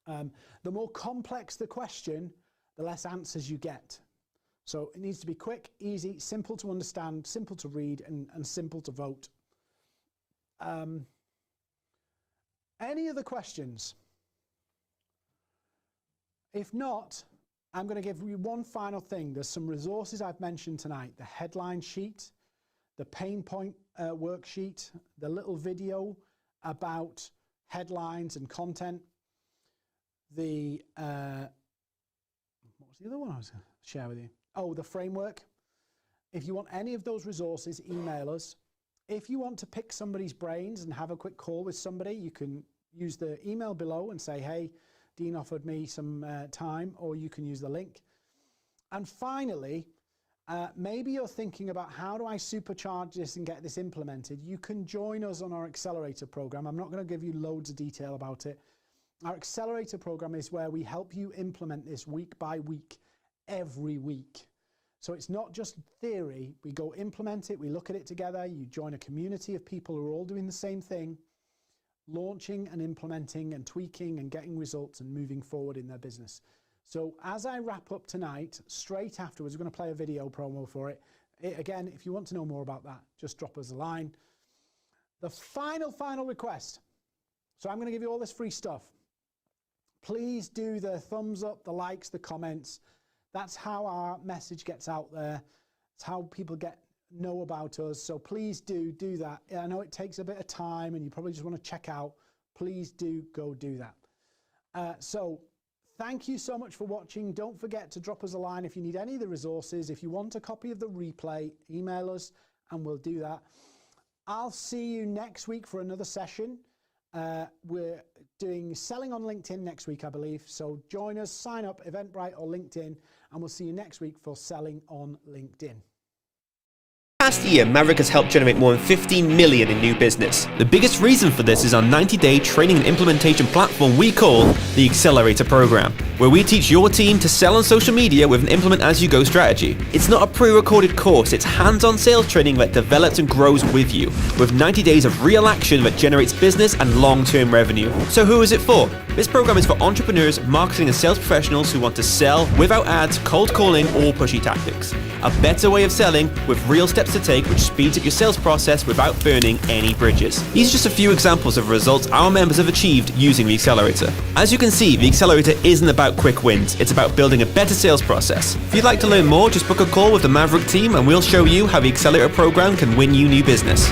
The more complex the question, the less answers you get. So it needs to be quick, easy, simple to understand, simple to read, and simple to vote. Any other questions? If not, I'm going to give you one final thing. There's some resources I've mentioned tonight: the headline sheet, the pain point worksheet, the little video about headlines and content, what was the other one I was going to share with you? Oh, the framework. If you want any of those resources, email us. If you want to pick somebody's brains and have a quick call with somebody, you can use the email below and say, hey, Dean offered me some time, or you can use the link. And finally, maybe you're thinking about, how do I supercharge this and get this implemented? You can join us on our accelerator program. I'm not going to give you loads of detail about it. Our accelerator program is where we help you implement this week by week, every week. So it's not just theory. We go implement it, we look at it together, you join a community of people who are all doing the same thing, launching and implementing and tweaking and getting results and moving forward in their business. So as I wrap up tonight, straight afterwards, we're going to play a video promo for it. Again, if you want to know more about that, just drop us a line. The final request. So I'm going to give you all this free stuff. Please do the thumbs up, the likes, the comments. That's how our message gets out there. It's how people know about us. So please do that. I know it takes a bit of time and you probably just want to check out. Please do go do that. So thank you so much for watching. Don't forget to drop us a line if you need any of the resources. If you want a copy of the replay, email us and we'll do that. I'll see you next week for another session. We're doing selling on LinkedIn next week, I believe. So join us, sign up, Eventbrite or LinkedIn, and we'll see you next week for selling on LinkedIn. Last year, Maverick has helped generate more than 15 million in new business. The biggest reason for this is our 90-day training and implementation platform we call the Accelerator Program, where we teach your team to sell on social media with an implement-as-you-go strategy. It's not a pre-recorded course, it's hands-on sales training that develops and grows with you, with 90 days of real action that generates business and long-term revenue. So who is it for? This program is for entrepreneurs, marketing and sales professionals who want to sell without ads, cold calling, or pushy tactics. A better way of selling with real steps to take, which speeds up your sales process without burning any bridges. These are just a few examples of results our members have achieved using the Accelerator. As you can see, the Accelerator isn't about quick wins, it's about building a better sales process. If you'd like to learn more, just book a call with the Maverick team and we'll show you how the Accelerator program can win you new business.